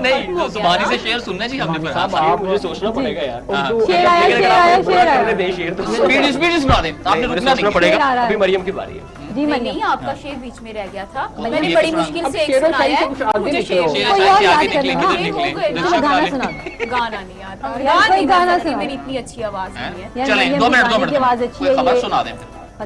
नहीं तो सुभानी से शेर सुनना चाहिए हमने फिर। साहब आप मुझे सोचना पड़ेगा यार। शेर आया शेर आया शेर आया। दे शेर तो स्पीड सुना दें, आपने मुझे रुकना सोचना नहीं। पड़ेगा। शेर आ रहा है। अभी मरियम की बारी है। जी नहीं मरियम। आपका शेर बीच में रह गया था। ये मैंने तो बड़ी सुना। मुश्किल अब से एक शेरों सुनाया से है। कुछ आगे मुझे निकलो। शेर शेर कोई शायद और से आगे याद निकले, करना। किधर निकले? हो गए। दर्शक गाना आगे- सुना। गाना नहीं आता। यार, गाना कोई नहीं गाना गाना सुना। मेरी इतनी अच्छी आवाज नहीं है। यार, चलें मरियम 2 मिनट की 2 मिनट आवाज अच्छी कोई है खबर ये। सुना दें।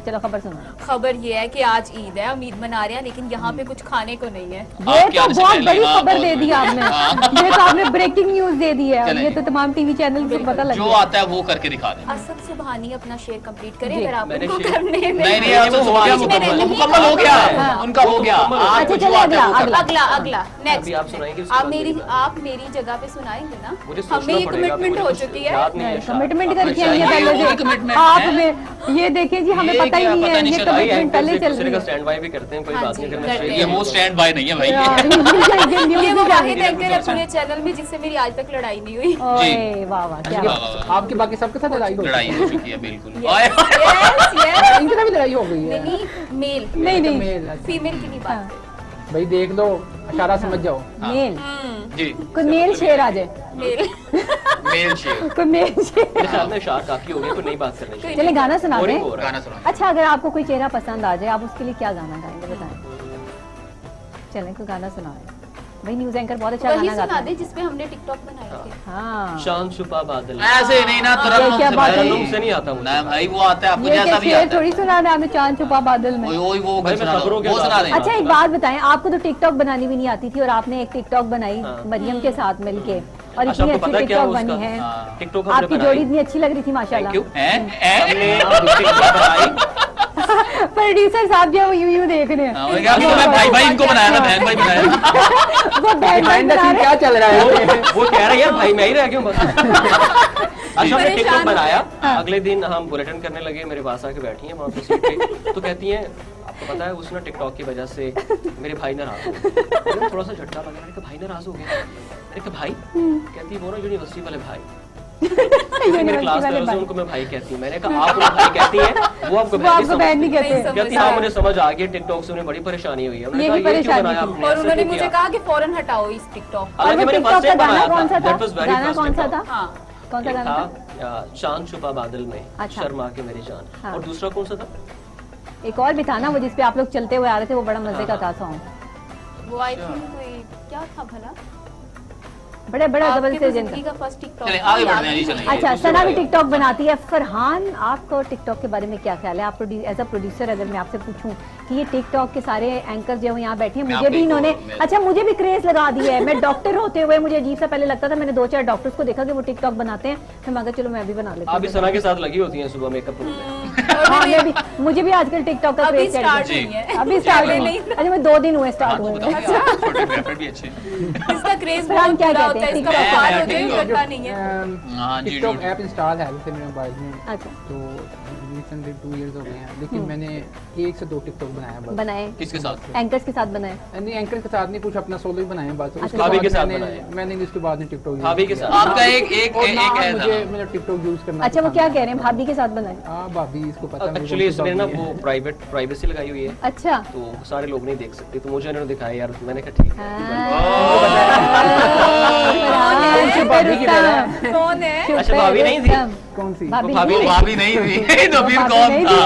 चलो खबर सुनो। खबर ये है कि आज ईद है, हम ईद मना रहे हैं, लेकिन यहाँ पे कुछ खाने को नहीं है। ये आपके तो आने से बहुत पहले, बड़ी हाँ, खबर बहुत दे दी बड़ी। आपने। ये तो आपने ब्रेकिंग न्यूज दे दी है। चलें। ये तो तमाम टीवी चैनल को पता लग जो गया। आता है वो करके दिखा दें। असद सुबहानी अपना शेर कंप्लीट करें जी। अगर आप मैंने उनको शेर- करने में नहीं नहीं यार तो हो गया मुकम्मल हो गया। हाँ। उनका हो गया। मुकम्मल हो गया। आपको अच्छा, जो आता है वो चलिए करना। अगला अगला अभी आप सुनाएंगे, नेक्स्ट उसके आप बाद मेरी मेरी आप मेरी जगह पे सुनाएंगे ना। मुझे सोचना हमें ये पड़ेगा, कमिटमेंट मुझे हो कुछ चुकी है। याद नहीं है शायद। कमिटमेंट करके अच्छा, आई है ये पहले वो भी से। commitment आप है। में ये देखिए जी हमें ये पता ही क्या नहीं पता है। नहीं ये चला। कमिटमेंट पहले एक चल दूसरे रही का है। स्टैंड बाय भी करते हैं, कोई हाँ बात जी, नहीं करना करते चाहिए। ये वो स्टैंड बाय नहीं है भाई। यार, ये न्यूज़ ये वो भी वाहिद जाहिर एंकर है पूरे चैनल में जिससे मेरी आज तक लड़ाई नहीं हुई। ओए वाह वाह क्या वाह, वाह, वाह। आपकी बाकी सबके साथ लड़ाई हो लड़ाई हो चुकी है बिल्कुल। यस यस इनके साथ भी लड़ाई हो गई है। नहीं मेल नहीं नहीं मेल, अच्छा। फीमेल की नहीं बात है। भाई देख लो, इशारा समझ जाओ। मेल जी कोई मेल शेर आ जाए। मेल मेल शेर। कोई मेल शेर। मेरे ख्याल में शार काफी हो गया, कोई नई बात करनी चाहिए। चले गाना सुना बोरिंग दें। हो रहा है। गाना सुना। अच्छा अगर आपको कोई चेहरा पसंद आ जाए आप उसके लिए क्या गाना गाएंगे बताएं। चलें कोई गाना सुनाएं। भाई न्यूज़ एंकर बहुत अच्छा वही गाना गाता सुना है। दे जिसपे हमने टिकटॉक बनाए थे। हाँ शान छुपा बादल। ऐसे नहीं ना तुरंत क्या बात है? तरन्नुम से नहीं आता मुझे। ना भाई वो आता है आपको ये जैसा क्या भी शेर आता थोड़ी सुनाना है हमें चांद छुपा बादल में। है। वो भाई, मैं सुना दो, खबरों के वो सुना साथ- दें। अच्छा एक बात बताएं आपको तो टिकटॉक बनानी भी नहीं आती थी और आपने एक टिकटॉक बनाई हाँ। मरियम के साथ मिलके और अच्छा, इतनी आपको अच्छी पता है क्या टिकटॉक हुआ बनी उसका? है। हाँ। टिकटॉक हमने आपकी बनाई। जोड़ी इतनी अच्छी लग रही थी माशाल्लाह। Thank you। हैं? हमने टिकटॉक बनाई। प्रोड्यूसर साहब जो वो यूं देख रहे हैं। हाँ, वो क्या तो मैं भाई इनको बनाया था, बहन भाई बनाया था। वो बैंड Behind the बना scene रहे क्या चल रहा है? वो कह रहा है यार भाई मैं ही रह गया हूँ बस। अच्छा हमने टिकटॉक परेशान बनाया। हाँ। अगले दिन हम बुलेटिन करने लगे, मेरे पास आके बैठी हैं वहाँ पे सीट पे, तो कहती हैं आपको पता है उसने टिकटॉक की वजह से मेरे भाई नाराज हो गए। मैंने थोड़ा सा झटका लगा, मैंने कहा भाई नाराज हो गए। मैंने कहा भाई? कहती वो ना यूनिवर्सिटी वाले भाई। मेरे क्लास वाले में भाई। उनको मैं भाई कहती हूँ। मैंने कहा आप उन्हें भाई कहती हैं, वो आपको वो बहन आपको बहन नहीं नहीं कहते। नहीं कहती हाँ मुझे समझ आ गई, टिकटॉक से उन्हें बड़ी परेशानी हुई है। उन्होंने यही कहा, ये क्यों परेशानी बनाया थी। आपने? और ऐसा उन्होंने क्यों मुझे किया? कहा कि फौरन हटाओ इस टिकटॉक। और हालांकि वो मैंने टिकटॉक first का time गाना बनाया कौन सा था। था? That was very गाना first कौन सा TikTok। था? हाँ कौन सा एक गाना था? था चांद छुपा बादल में, अच्छा। शर्मा के मेरी जान। हाँ। और दूसरा कौन सा था? एक और भी था ना वो जिसपे आप लोग चलते हुए आ रहे थे, वो बड़ा मजे का था सॉन्ग। वो आई थिंक कोई क्या था भला। बड़े बड़ा आपकी जबरदस्त तो एजेंट जिंदगी का फर्स्ट टिकटॉक। चलिए आगे बढ़ते हैं जी, चलिए। अच्छा सना भी टिकटॉक बनाती है। फरहान आपको टिकटॉक के बारे में क्या ख्याल है? आप एज अ प्रोड्यूसर अगर मैं आपसे पूछूं कि ये टिकटॉक के सारे एंकर जो यहाँ बैठे हैं मैं मुझे आपको भी एक इन्होंने और- अच्छा मुझे भी क्रेज लगा दिया है। मैं डॉक्टर होते हुए मुझे अजीब सा पहले लगता था, मैंने 2-4 डॉक्टर्स को देखा कि वो टिकटॉक बनाते हैं, फिर मैं कहा चलो मैं भी बना लेती आप भी हूँ। सना के साथ लगी होती हैं सुबह मेकअप रूम में। हाँ, मैं भी मुझे भी आजकल टिकटॉक का अभी क्रेज स्टार्ट जी। नहीं है। अभी स्टार्ट पहले नहीं। नहीं। अच्छा मैं 2 दिन हुए स्टार्ट आपको हुए। बताऊंगा, फोटोग्राफर भी अच्छे हैं। इसका क्रेज फरहान बहुत क्या बुरा कहते होता है, हैं? इसका मैं- बुखार मैं होते हुए TikTok- लगता नहीं है। हाँ जी टिकटॉक जी। ऐप इंस्टॉल है वैसे मेरे मोबाइल में, अच्छा तो रिसेंटली 2 इयर्स हो गए हैं, लेकिन मैंने 1 से 2 टिकटॉक बनाया बस। बनाए किसके साथ? एंकर्स के साथ बनाए। नहीं एंकर के साथ नहीं, कुछ अपना सोलो ही बनाया बस। उसके भाभी बाद के साथ मैंने- बनाए। मैंने इसके बाद में टिकटॉक यूज़ भाभी के किया। साथ। आपका एक और ना है मुझे ना। मैंने टिकटॉक यूज करना अच्छा वो पसंद क्या है। कह रहे हैं भाभी के साथ बनाए? हाँ भाभी इसको पता है। एक्चुअली इसमें ना वो प्राइवेसी लगाई हुई है, अच्छा तो सारे लोग नहीं देख सकते, तो मुझे इन्होंने दिखाया यार, मैंने कहा ठीक है। हाँ। भाभी की तरह है। कौन है? अच्छा भाभी नहीं थी, कौन सी? भाभी भाभी नहीं थी तो फिर कौन था?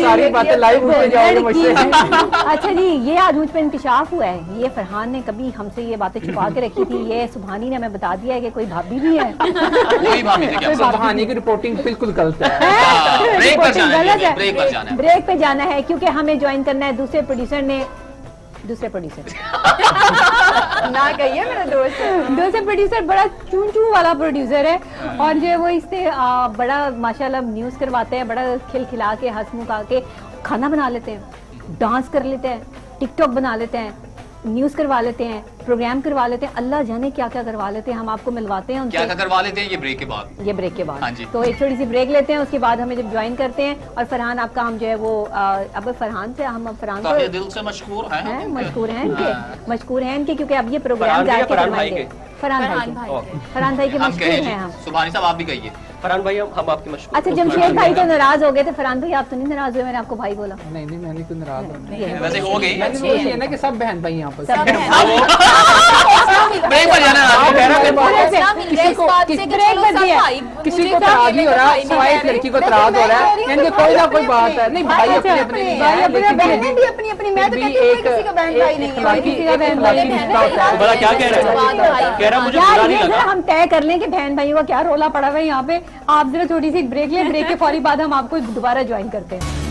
सारी बातें लाइव हो जाओगे मुझसे। अच्छा जी, ये आज मुझ पर इंकशाफ हुआ है। ये फरहान ने कभी हमसे ये बातें छुपा के रखी थी, ये सुबहानी ने हमें बता दिया है कि कोई भाभी भी है। कोई भाभी थी क्या? सुबहानी की रिपोर्टिंग बिल्कुल गलत है। ब्रेक पर जाना है, गलत है। ब्रेक पर जाना है। ब्रेक पे जाना है क्योंकि हमें ज्वाइन करना है दूसरे प्रोड्यूसर ना कहिए मेरा दोस्त है। दूसरे प्रोड्यूसर बड़ा चूं चूं वाला प्रोड्यूसर है और जो है वो इससे बड़ा माशाल्लाह न्यूज़ करवाते हैं, बड़ा खिलखिला के हंस मुखा के खाना बना लेते हैं, डांस कर लेते हैं, टिकटॉक बना लेते हैं, न्यूज़ करवा लेते हैं, प्रोग्राम करवा लेते हैं, अल्लाह जाने क्या क्या करवा लेते हैं। हम आपको मिलवाते हैं उनसे। क्या करवा लेते हैं ये ब्रेक के बाद? ये ब्रेक के बाद। हाँ जी। तो एक छोटी सी ब्रेक लेते हैं, उसके बाद हमें जब ज्वाइन करते हैं और फरहान आपका हम जो है वो अब फरहान से हम फरहान काफी दिल से मशहूर हैं, मशहूर हैं इनके क्योंकि अब ये प्रोग्राम जाके करवाएंगे। फरहान भाई के मशहूर हैं हम। सुबहानी साहब आप भी कहिए। फरहान भाई हम आपके मशहूर। अच्छा जमशेद भाई तो नाराज हो गए थे, फरहान भाई आप तो नहीं नाराज हुए? मैंने आपको भाई बोला। नहीं नहीं, मैंने क्यों नाराज होना? वैसे हो गई मैंने तो ये ना कि सब बहन भाई यहाँ पर ब्रेक पर जाना है। किसी को तराज नहीं हो रहा, सिवाय इस लड़की को तराज हो रहा है। इनके कोई ना कोई बात है। नहीं भाई अपने अपने नहीं है, लेकिन बहनें भी अपनी अपनी, मैं तो कहती हूँ कोई किसी का बहन भाई नहीं है। किसी का बहन भाई नहीं है। बड़ा क्या कह रहा है? कह रहा मुझे बुरा यार नहीं ये लगा। जरा हम तय कर लें कि बहन भाइयों का क्या रोला पड़ा हुआ है यहाँ पे। आप जरा छोटी सी ब्रेक लें, ब्रेक के फौरी बाद हम आपको दोबारा ज्वाइन करते हैं।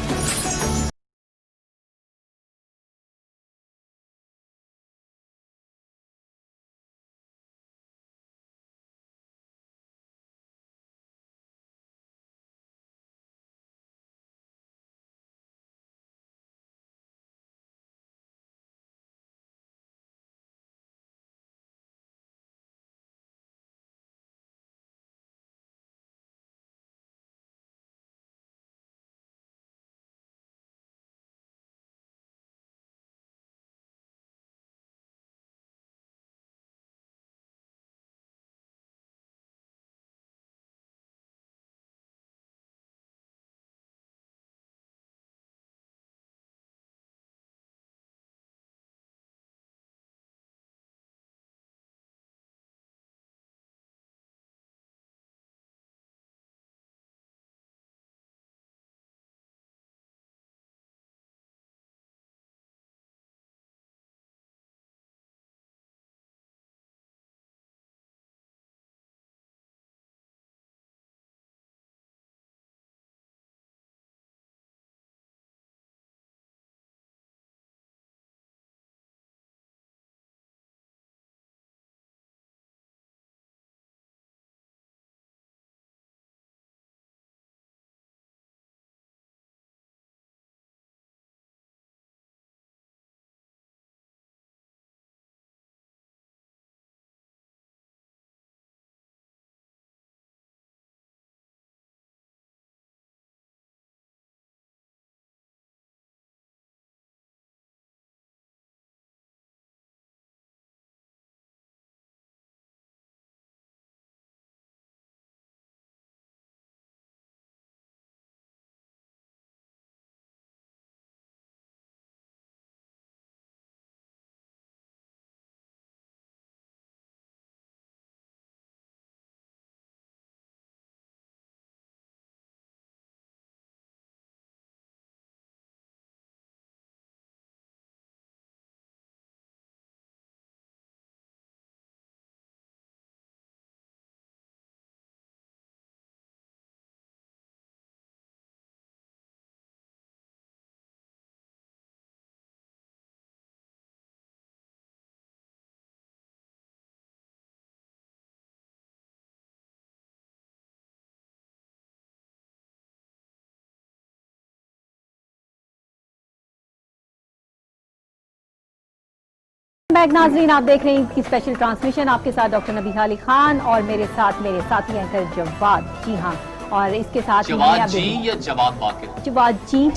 बैक नाजरीन, आप देख रहे हैं की स्पेशल ट्रांसमिशन। आपके साथ डॉक्टर नबी अली खान और मेरे साथी एंकर जवाद। जी हाँ, और इसके साथ जवाद जी या जवाद बाकी जवाद जी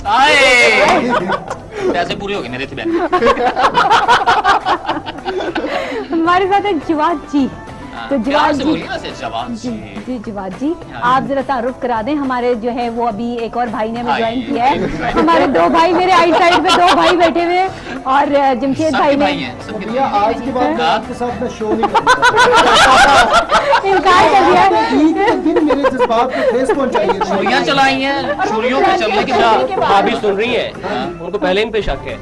पैसे पूरे हो गए मेरे थे बहन। हमारे साथ है जवाद जी। तो प्यार जवाद से जी, बोलिए ना से जवाद जी जी। जी जवाद जी, आप जरा तारुफ करा दें। हमारे जो है वो अभी एक और भाई ने हमें ज्वाइन किया है। हमारे दो भाई, मेरे आइट साइड पे दो भाई बैठे हुए हैं और जमशेद भाई सबके ने भाई हैं, सबके भैया भाई आज के बाद मैं आपके साथ मैं शो नहीं करूंगा। इनकार कर दिया। ईद के दिन मेरे जज्बात को ठेस पहुंचाइए। छुरियां चलाई हैं, छुरियों पे चलने के बाद भाभी सुन रही है, उनको पहले इन पे शक है।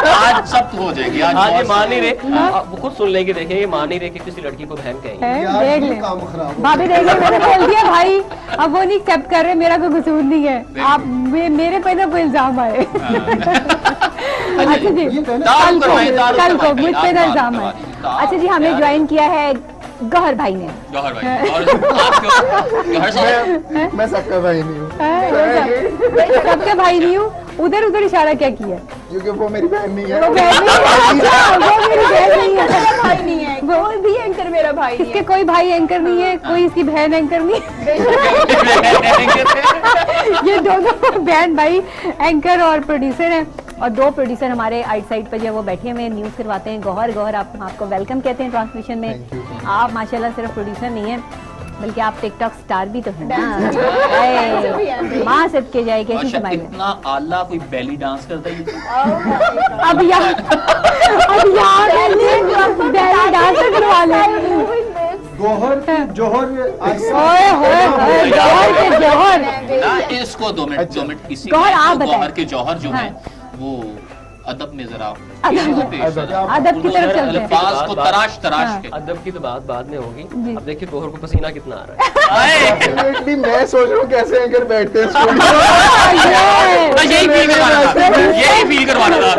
आज सब हो जाएगी। आज ये बहुत- मान नहीं रहे, आप वो खुद सुन लेंगे, देखें ये मान नहीं रहे कि किसी लड़की को बहन कहेंगे। है, यार, देख ये लें। काम खराब हो भाभी देख लें, मैंने बोल दिया भाई, अब वो नहीं एक्सेप्ट कर रहे, मेरा कोई कसूर नहीं है। आप मेरे पे ना कोई इल्जाम आए। अच्छा जी, ये कहना- कल को तारुफ कल को करवाइए, मुझ पे आप ना बात इल्जाम आए। करवाइए। अच्छा जी, हमें ज्वाइन किया है गौहर भाई ने। गौहर भाई और आप गौहर साहब मैं सबका भाई नहीं हूँ सबके भाई नहीं हूँ। उधर उधर इशारा क्या किया? क्योंकि वो मेरी बहन नहीं है। वो बहन नहीं है। अच्छा, वो मेरी बहन नहीं है। भाई नहीं है, वो भी एंकर मेरा भाई नहीं इसके है। कोई भाई एंकर नहीं है, कोई इसकी बहन एंकर नहीं है। ये दोनों बहन भाई एंकर और प्रोड्यूसर हैं और दो प्रोड्यूसर हमारे आइट साइड पर जो है वो बैठे हुए न्यूज़ करवाते हैं। गौहर आपको वेलकम कहते हैं ट्रांसमिशन में। आप माशाल्लाह सिर्फ प्रोड्यूसर नहीं है बल्कि आप टिकटॉक स्टार भी तो हैं ना। माँ सदके जाए कैसी अच्छा, कमाई में। इतना आला कोई बेली डांस करता है। अब यहाँ बैली डांसर करवा लें। गौहर की जौहर ओए होए होए, गौहर के जौहर। ना इसको 2 मिनट 2 मिनट इसी गौहर, में आप जो बताएं। गौहर के जौहर जो हाँ। है वो अदब में जरा अदब की तरफ चलते हैं। अल्फाज को तराश तराश हाँ। के अदब की तो बात बाद में होगी। जी। अब देखिए गौहर को पसीना कितना आ रहा है। Definitely मैं सोच रहा हूँ कैसे एंकर बैठते हैं स्टूडियो बस यही फील करवाना था, यही फील करवाना था।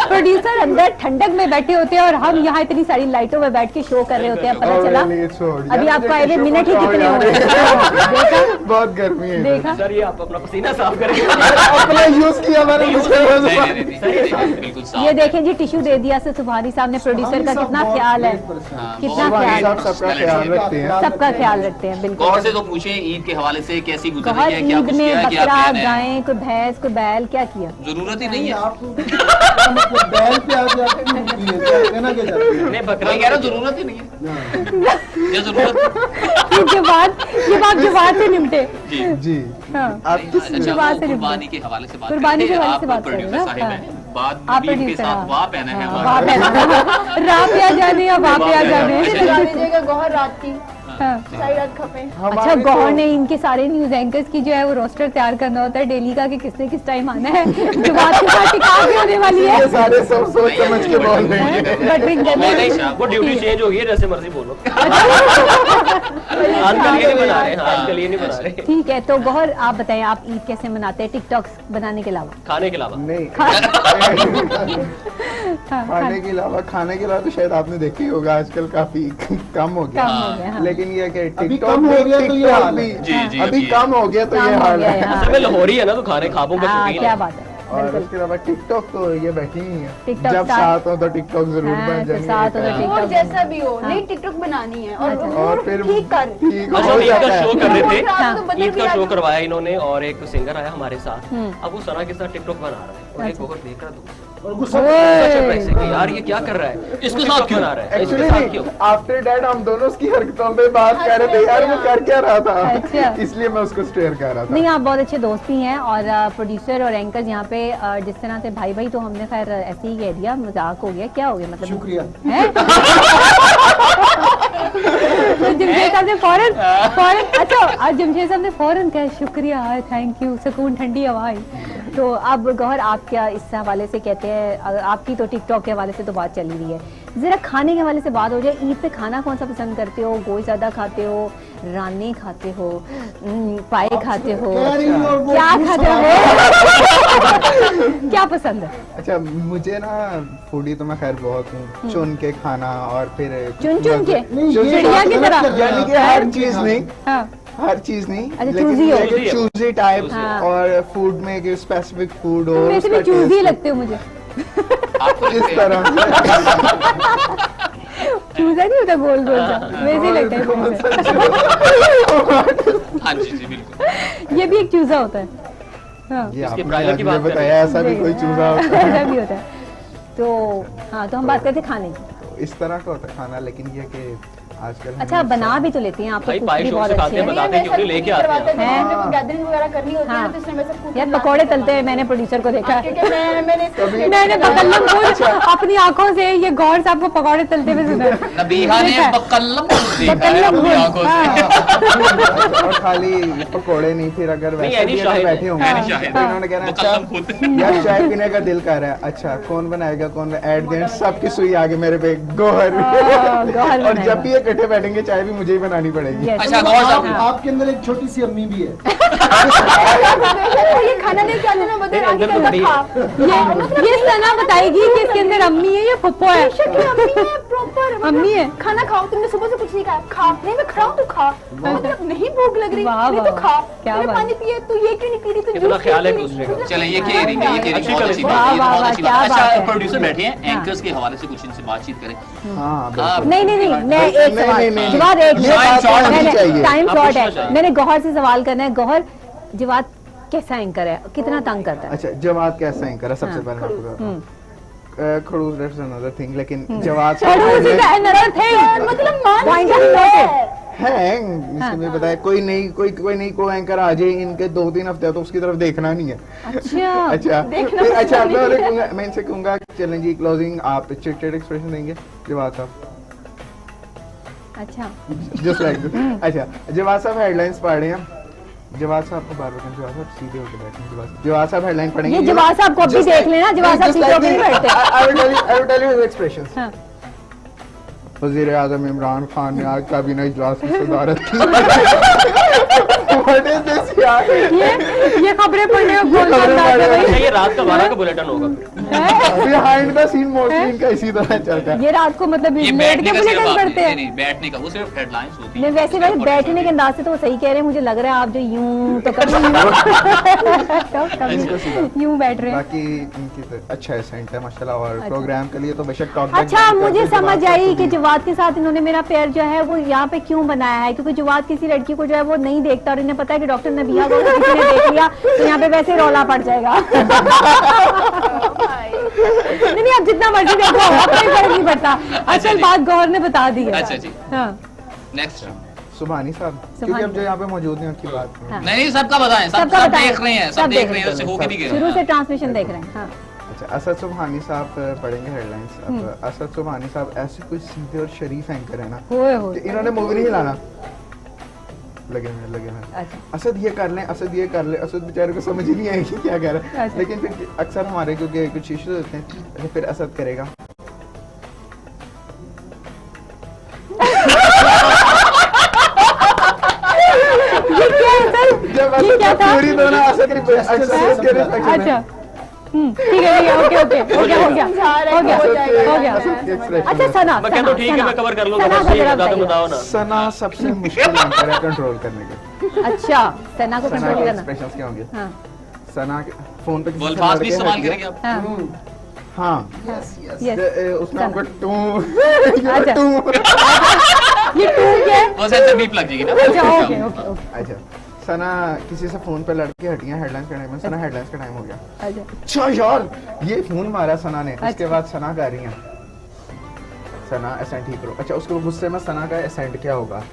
प्रोड्यूसर अंदर ठंडक में बैठे होते हैं और हम यहाँ इतनी सारी लाइटों में बैठ के शो कर रहे होते हैं। पता चला अभी आपको आए हुए मिनट ही कितने हुए। देखा बहुत गर्मी है देखा। सर ये आप अपना पसीना साफ करेंगे। अपना यूज किया मैंने बिल्कुल साफ ये देखें जी, टिश्यू दे दिया से सुभानी साहब ने। प्रोड्यूसर का कितना ख्याल है, कितना ख्याल साहब है। सबका ख्याल रखते हैं। सबका ख्याल रखते हैं गौर बिल्कुल। से तो पूछे ईद के हवाले से कैसी गुजर गौहर रही है, क्या ईद कुछ में किया है, क्या बकरा, प्लान है। गायें, कोई भैंस, कोई बैल, क्या किया? जरूरत ही नहीं है। आपको मतलब बैल पे आ जाते हैं, कहना क्या चाहते हैं? नहीं बकरा मैं कह रहा हूँ जरूरत ही नहीं है। ये जरूरत ये बात जवाब से निपटे। जी जी हाँ। आप किस अच्छा, बात वो से कुर्बानी के हवाले से बात कुर्बानी के करते हैं। हवाले से आप बात कर रहे प्रोड्यूसर हैं ना? साहिब हैं, हाँ। बाद आप नबील के प्रोड्यूसर, साथ हाँ। वाह पहने हैं हाँ, हमारे। वाह पे रात पे आ जाने या वाह पे आ जाने। लगा दीजिएगा गौहर रात की हाँ। सारी रात खपे। अच्छा, गौहर ने इनके सारे न्यूज एंकर्स की जो है वो रोस्टर तैयार करना होता है डेली का कि किसने किस टाइम आना है। जो बात के साथ टिकाव भी होने वाली है। ये सारे सब सोच समझ के बोल रहे हैं बटरिंग करने नहीं, की। नहीं, वो ड्यूटी चेंज हो गई है, जैसे मर्जी बोलो। आजकल ये नहीं बना रहे, हाँ, आजकल ये नहीं बना रहे। ठीक है, तो गौहर आप बताएं, आप ईद कैसे मनाते हैं टिकटॉक बनाने के अलावा? खाने के अलावा नहीं हाँ, खाने के अलावा तो शायद आपने देखा ही होगा आजकल काफी कम हो गया। कम हो गया, हाँ। लेकिन ये कि अभी टिकटॉक कम हो गया तो ये हाल है। जी, जी, अभी अभी कम हो गया तो कम ये हो हाल गया है। है, हाँ। असल में लाहौरी है ना, तो खाने खाबों का हाँ, शौकीन क्या है। बात है। और बिल्कुल। उसके अलावा टिकटॉक तो ये बैठी ही है। टिकटॉक जब स्टार। साथ हो तो टिकटॉक जरूर हाँ, बन तो जाएंगे। साथ हो तो टिकटॉक और जैसा भी हो हाँ। नहीं टिकटॉक बनानी है अच्छा। और फिर ठीक कर ठीक अच्छा, हो ईद का जाता है। शो कर रहे थे। हाँ। ईद का शो करवाया इन्होंने और एक सिंगर आया हमारे साथ। हम्म। अब वो सना के साथ टिकटॉक बना रहा है और एक अच्छा। बहुत देख रहा था और गुस्सा पैसे कि यार ये क्या कर रहा है, इसके साथ क्यों बना रहा है, इसके एक्चुअली साथ नहीं, क्यों? आफ्टर डैट हम दोनों उसकी हरकतों पे बात कर रहे थे यार वो कर क्या रहा था। अच्छा। इसलिए मैं उसको स्टेयर कर रहा था। नहीं, आप बहुत अच्छे दोस्त भी हैं और प्रोड्यूसर और एंकर्स यहाँ पे जिस तरह से भाई भाई तो हमने खैर ऐसे ही कह दिया, मजाक हो गया, क्या हो गया मतलब? शुक्रिया। हैं? तो जमशेद साहब ने फौरन अच्छा, आज जमशेद साहब ने फौरन कहा शुक्रिया, थैंक यू, सुकून ठंडी हवा आई। तो अब गौहर आप क्या इस हवाले से कहते हैं? आपकी तो टिकटॉक के हवाले से तो बात चल ही रही है, जरा खाने के हवाले से बात हो जाए। ईद पे खाना कौन सा पसंद करते हो? गोश्त ज्यादा खाते हो, राने खाते हो, पाए खाते हो, कह रही हूँ और वो क्या खुश खाते हो। हो? क्या पसंद है? अच्छा मुझे ना फूडी तो मैं खैर बहुत हूँ, चुन के खाना और फिर चुन चुन के नहीं, ये चिड़िया की गलत तरह? कर रहे हैं। यानी कि हर चीज नहीं, हाँ। हर चीज नहीं, अच्छा, लेकिन choosy हो। ये कि चूजी टाइप हाँ। और फूड में कि स्पेसिफिक फूड हो वैसे भी उसका चूज ही taste लगते हो मुझे। आपको इस तरह से। चूजा नहीं होता गोल गोल सा, वैसे ही लगता है मुझे। हाँ जी जी बिल्कुल। ये भी एक चूजा होता है। हाँ, ये इसके आपने ब्राइलर की आज मुझे बात कर बताया ऐसा भी कोई चूजा होता है। ऐसा भी होता है। तो हाँ, तो हम बात करते हैं खाने की। इस तरह का होता है खाना, लेकिन ये कि आजकल अच्छा बना भी तो लेती हैं आप, भाई तो पाई भी शो बहुत से अच्छी खाते हैं, है। बताते हैं क्यों नहीं लेके आते हैं। गैदरिंग वगैरह करनी होती है हाँ। ना, तो इसमें मैं सब कुछ यार पकौड़े तलते हैं, मैंने प्रोड्यूसर को देखा है। क्योंकि मैंने बकल्लम खुद अपनी आंखों से ये गौर साहब को पकौड़े तलते हुए सुना है। नबीहा ने बकल्लम देखा है अपनी आंखों से। और खाली पकोड़े नहीं, फिर अगर नहीं, वैसे यानी भी अगर शाहिद बैठे होंगे यानी शाहिद। तो इन्होंने कहना बकल्लम खुद। अच्छा यार चाय पीने का दिल कर रहा है, अच्छा कौन बनाएगा, कौन एट द एंड सबकी सुई आगे मेरे पे गोहर। गौहर और बनाएगा। जब भी इकट्ठे बैठेंगे चाय भी मुझे ही बनानी पड़ेगी। Yes. अच्छा गौर साहब, आपके अंदर एक छोटी सी अम्मी भी है। ये खाना नहीं खाते ना बता अंदर तो बड़ी है। ये सना बताएगी कि इसके अंदर अम्मी है या फुप्पो है। प्रॉपर अम्मी है। खाना खाओ, तुमने सुबह से कुछ नहीं खाया, खा नहीं मैं खा तू खा, मतलब नहीं भूख लग रही वाह, नहीं तो वाह, खा, क्या तूने बात। पानी पिए तू ये क्यों नहीं पी रही, तू कितना जूस ख्याल है क्यों एक नहीं दूसरे का। पी? चले ये केयरिंग है, ये केयरिंग बहुत अच्छी बात वाह, है, ये वाह, बहुत वाह, अच्छी क्या बात है। बात है। अच्छा प्रोड्यूसर बैठे हैं, एंकर्स के हवाले से कुछ इनसे बातचीत करें। हाँ आप- नहीं नहीं नहीं, मैं एक नहीं, सवाल, नहीं, नहीं। जवाब एक ये बात और होनी चाहिए। टाइम आप शॉर्ट पूछना है, चाहिए। मैंने गौहर से सवाल करना है। गौहर, जवाब कैसा एंकर है, कितना तंग करता है? अच्छा जवाब कैसा है करा सबसे हाँ। पहले मैं आपको बताता हूँ। खड़ूस दैट्स अनदर थिंग, लेकिन जवाब मतलब मान है इसमें भी बताया कोई नहीं को एंकर आ जाए इनके 2-3 हफ्ते तो उसकी तरफ देखना नहीं है। अच्छा अच्छा फिर अच्छा मैं इनसे कहूंगा चलें जी क्लोजिंग आप चिट एक्सप्रेशन देंगे जवाब साहब अच्छा जस्ट लाइक दिस। अच्छा जवाब साहब हेडलाइंस पढ़ रहे हैं, जवाब साहब को बार बार जवाब साहब सीधे होकर बैठे, जवाब साहब हेडलाइन पढ़ेंगे। ये जवाब साहब को अभी देख लेना, जवाब साहब सीधे होकर नहीं बैठते। I will tell you his expressions. हाँ। वज़ीर आज़म इमरान खान ने आज काबीना इजलास में सदारत की। What is this यार? ये खबरें पढ़ने का कौन सा अंदाज है भाई? अच्छा, ये रात का 12 का बुलेटिन होगा फिर। Behind the scene मोस्टली इनका इसी तरह चलता है। ये रात को मतलब ये लेट बैठने के का सिर्फ बुलेटिन आप पढ़ते नहीं हैं। नहीं बैठने का, वो सिर्फ हेडलाइंस होती नहीं है। वैसे वैसे बैठने के अंदाज से तो वो सही कह रहे हैं, मुझे लग रहा है आप जो यूं तो कभी यूं बैठ रहे हैं। बाकी इनकी तो अच्छा एसेंट है माशाल्लाह, और प्रोग्राम के लिए तो बेशक टॉक बैक अच्छा मुझे समझ आई कि जवाद के साथ इन्होंने मेरा पैर जो है वो यहाँ पे क्यों बनाया है, क्योंकि जवाद किसी लड़की को जो है वो नहीं देखता और इन्हें पता है कि डॉक्टर नबिया को किसी ने देख लिया तो यहाँ पे वैसे रौला पड़ जाएगा। नहीं आप जितना मर्जी देखो कोई फर्क नहीं पड़ता। असल जी। बात गौर ने बता दी है। अच्छा जी हाँ नेक्स्ट। सुभानी साहब क्योंकि अब जो यहाँ पे मौजूद हैं उनकी बात हाँ। नहीं सबका बताएं, सब सबका सब बताएं। देख रहे हैं, सब देख रहे हैं, उससे होके भी गए शुरू से ट्रांसमिशन देख रहे हैं। हाँ अच्छा असद सुभानी साहब पढ़ेंगे हेडलाइंस। अब असद सुभानी साहब ऐसे कोई सीधे और शरीफ एंकर है ना होए कि इन्होंने मूवी नहीं लाना लगे हुए। अच्छा असद ये कर लें, असद ये कर ले, असद बेचारे को समझ ही नहीं आएगी क्या कर रहा है। अच्छा। लेकिन फिर अक्सर हमारे क्योंकि कुछ इश्यूज होते हैं, अच्छा फिर असद करेगा ये क्या है सर? जब ये क्या असद था? पूरी दोनों असद के रिस्पेक्ट में। अच्छा ठीक है ओके ओके हो गया हो गया हो गया हो गया। अच्छा सना मैं कहता हूँ ठीक है, मैं कवर कर लूंगा, सना बस का ये जरा बता दो, बताइए। बताओ ना। सना सबसे मुश्किल एंकर है कंट्रोल करने के। अच्छा सना को सना कंट्रोल के करना। एक्सप्रेशंस क्या होंगे? हाँ सना के फोन पे किसी वो से अल्फाज लड़ भी के इस्तेमाल हट गया। करेंगे आप। हाँ हाँ Yes. उसमें सना। आपको टू अच्छा। टू ये टू क्या है? वो सेंसर बीप लग जाएगी ना। अच्छा ओके ओके ओके अच्छा सना किसी से फोन पे लड़के हटियां हेडलाइंस का टाइम है, सना हेडलाइंस का टाइम हो गया। अच्छा अच्छा यार ये फोन मारा सना ने, उसके अच्छा। बाद सना गा रही हैं सना एसेंट ठीक करो। अच्छा उसको गुस्से में सना का एसेंट क्या होगा?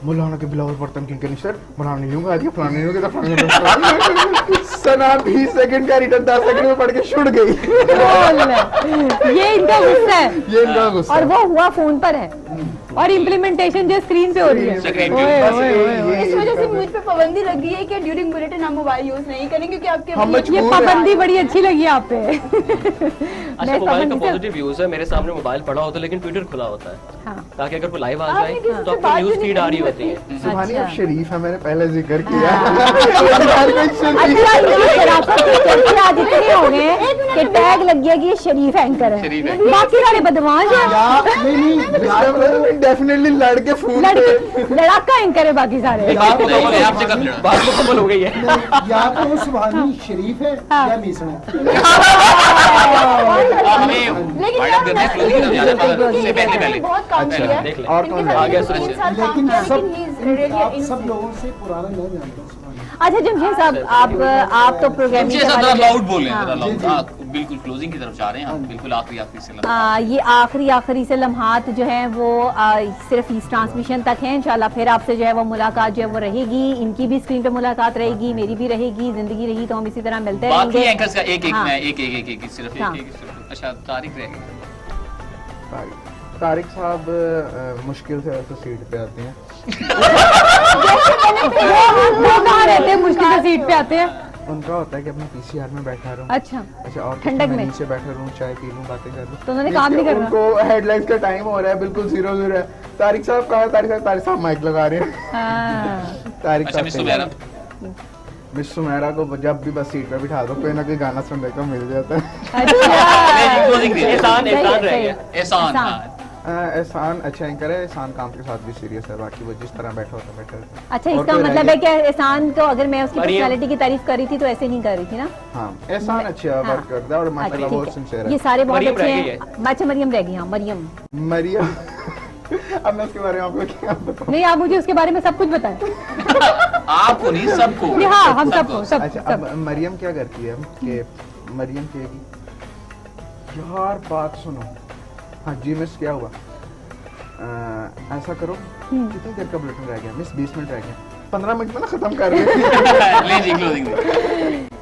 मौलाना के बिलावल बर्तन किनके नहीं सर, मौलाना ने यूं गा दिया, फलाने ने यूं किया, फलाने ने सना 20 सेकंड का रिटर्न 10 सेकंड में पढ़ के छुड़ गई। ये इनका गुस्सा है ये इनका गुस्सा और है। वो हुआ फोन पर है और इम्प्लीमेंटेशन जो स्क्रीन पे हो रही है। स्क्रीन पे। ओए, बस ओए, ये- ओए, ओए। ये- इस वजह से मुझ पे पाबंदी लगी है कि ड्यूरिंग बुलेटिन हम मोबाइल यूज नहीं करें, क्योंकि आपके हम अपनी- ये मजबूर हैं। पाबंदी बड़ी अच्छी लगी आप पे। अच्छा मैं मोबाइल का पाबंदी से- पॉजिटिव यूज है, मेरे सामने मोबाइल पड़ा होता है लेकिन ट्विटर खुला होता है, हाँ ताकि अगर कोई लाइव आ आपने जाए किसी तो से आपको बात न्यूज भी फीड नहीं आ रही की। होती है। सुभानी अच्छा। अब शरीफ है, मैंने पहले जिक्र किया। अच्छा ये शराफत के चर्चे आज इतने हो गए हैं कि टैग लग गया कि ये शरीफ एंकर है, शरीफ है। बाकी सारे बदमाश हैं। डेफिनेटली लड़के फोन पे लड़के लड़ाका एंकर है बाकी सारे। नहीं, आपसे कब लड़ा? बात मुकम्मल हो गई है। या तो वो सुभानी शरीफ है हाँ। या मीसण है। हमें लेकिन वाइड यार अप करना है, क्लोजिंग की तरफ जाना है, मगर उससे पहले पहले बहुत काम अच्छा, किया देख ले। और कौन इनके है? साथ आगे तीन सुरेश। साल लेकिन काम किया, सब लेकिन he is really आप सब innocent. लोगों से पुराना नहीं जानते हो सुभानी। अच्छा जमशेद साहब आप तो प्रोग्रामिंग जैसा के जरा हवाले लाउड बोलें, हाँ। जरा जी, लाउड। जी। हाँ बिल्कुल क्लोजिंग की तरफ जा रहे हैं हम, बिल्कुल आखिरी से लगा। ये आखिरी से लम्हात जो हैं वो सिर्फ इस ट्रांसमिशन तक है। इंशाल्लाह फिर आपसे जो है वो मुलाकात जो है वो रहेगी, इनकी भी स्क्रीन पे मुलाकात रहेगी, मेरी भी रहेगी, जिंदगी रही तो हम इसी तरह मिलते बाकी रहेंगे। एंकर्स का एक हाँ। सिर्फ हाँ। सिर्फ अच्छा तारिक रहेगा। तारिक साहब मुश्किल से तो सीट पे आते हैं। वो कहाँ रहते हैं, मुश्किल से सीट पे आते हैं। उनका होता है कि अपने पीसीआर में बैठा रहूं। अच्छा और ठंडक में नीचे बैठा रहूं, चाय पी लूं, बातें कर लूं। तो उन्होंने काम नहीं करना। उनको हेडलाइंस का टाइम हो रहा है, बिल्कुल 0-0 है। तारिक साहब कहाँ है? तारिक साहब माइक लगा रहे हैं। तारिक अच्छा मिस सुमेरा को जब भी बस सीट पे बिठा दो, कोई ना कोई गाना सुनने को मिल जाता है। एहसान रह गया। एहसान अच्छा एंकर है, एहसान काम के साथ भी सीरियस है, बाकी वो जिस तरह बैठा होता बैठा रहता है। अच्छा, इसका मतलब है कि एहसान तो अगर मैं उसकी पर्सनालिटी की तारीफ कर रही थी तो ऐसे नहीं कर रही थी ना। हाँ, एहसान अच्छा वर्क करता है और माशाल्लाह बहुत सिंसियर है। ये सारे बहुत अच्छे हैं। अच्छा मरियम रह गई। हाँ मरियम अब मैं उसके बारे में आपको क्या बताऊं? नहीं, आप मुझे उसके बारे में सब कुछ बताएं। आपको नहीं, सबको। हाँ हम सबको सब। अच्छा अब मरियम क्या करती है कि मरियम कहेगी यार बात सुनो, हाँ जी मिस क्या हुआ, ऐसा करो, कितनी देर का बुलेटिन रह गया मिस? 20 मिनट रह गया, 15 मिनट में ना खत्म कर रहे।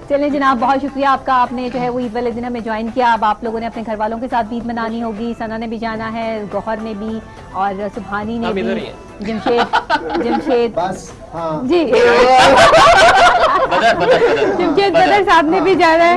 चलें जनाब, बहुत शुक्रिया आपका, आपने जो है वो ईद वाले दिन हमें ज्वाइन किया। अब आप लोगों ने अपने घर वालों के साथ ईद मनानी होगी, सना ने भी जाना है, गौहर ने भी और सुबहानी ने भी, जमशेद बस हाँ जी जमशेद बदर साहब ने भी जाना है,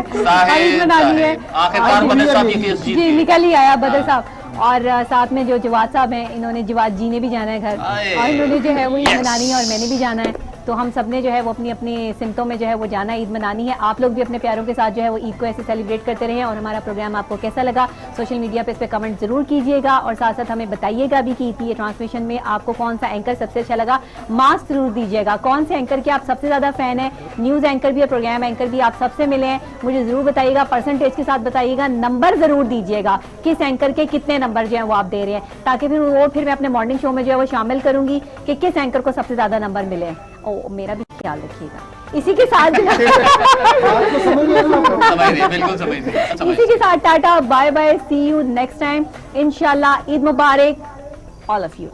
ईद मनानी है। आखिरकार बदर साहब ये केस जीत जी गए। निकल ही आया बदर साहब। और साथ में जो जवाद साहब हैं, इन्होंने जवाद जी ने भी जाना है घर, और इन्होंने जो है वो ईद मनानी है और मैंने भी जाना है। तो हम सब ने जो है वो अपनी अपनी सिमतों में जो है वो जाना, ईद मनानी है। आप लोग भी अपने प्यारों के साथ जो है वो ईद को ऐसे सेलिब्रेट करते रहें। और हमारा प्रोग्राम आपको कैसा लगा सोशल मीडिया पे इस पर कमेंट जरूर कीजिएगा, और साथ साथ हमें बताइएगा भी कि ईद की ये ट्रांसमिशन में आपको कौन सा एंकर सबसे अच्छा लगा। मार्क्स जरूर दीजिएगा, कौन से एंकर के आप सबसे ज्यादा फैन है, न्यूज एंकर भी और प्रोग्राम एंकर भी आप सबसे मिले हैं, मुझे जरूर बताइएगा। परसेंटेज के साथ बताइएगा, नंबर जरूर दीजिएगा, किस एंकर के कितने नंबर जो है वो आप दे रहे हैं, ताकि फिर मैं अपने मॉर्निंग शो में जो है वो शामिल करूंगी कि किस एंकर को सबसे ज्यादा नंबर मिले। ओ मेरा भी ख्याल रखिएगा। इसी के साथ इसी के साथ tata bye bye, see you next time इंशाल्लाह। ईद मुबारक ऑल ऑफ यू।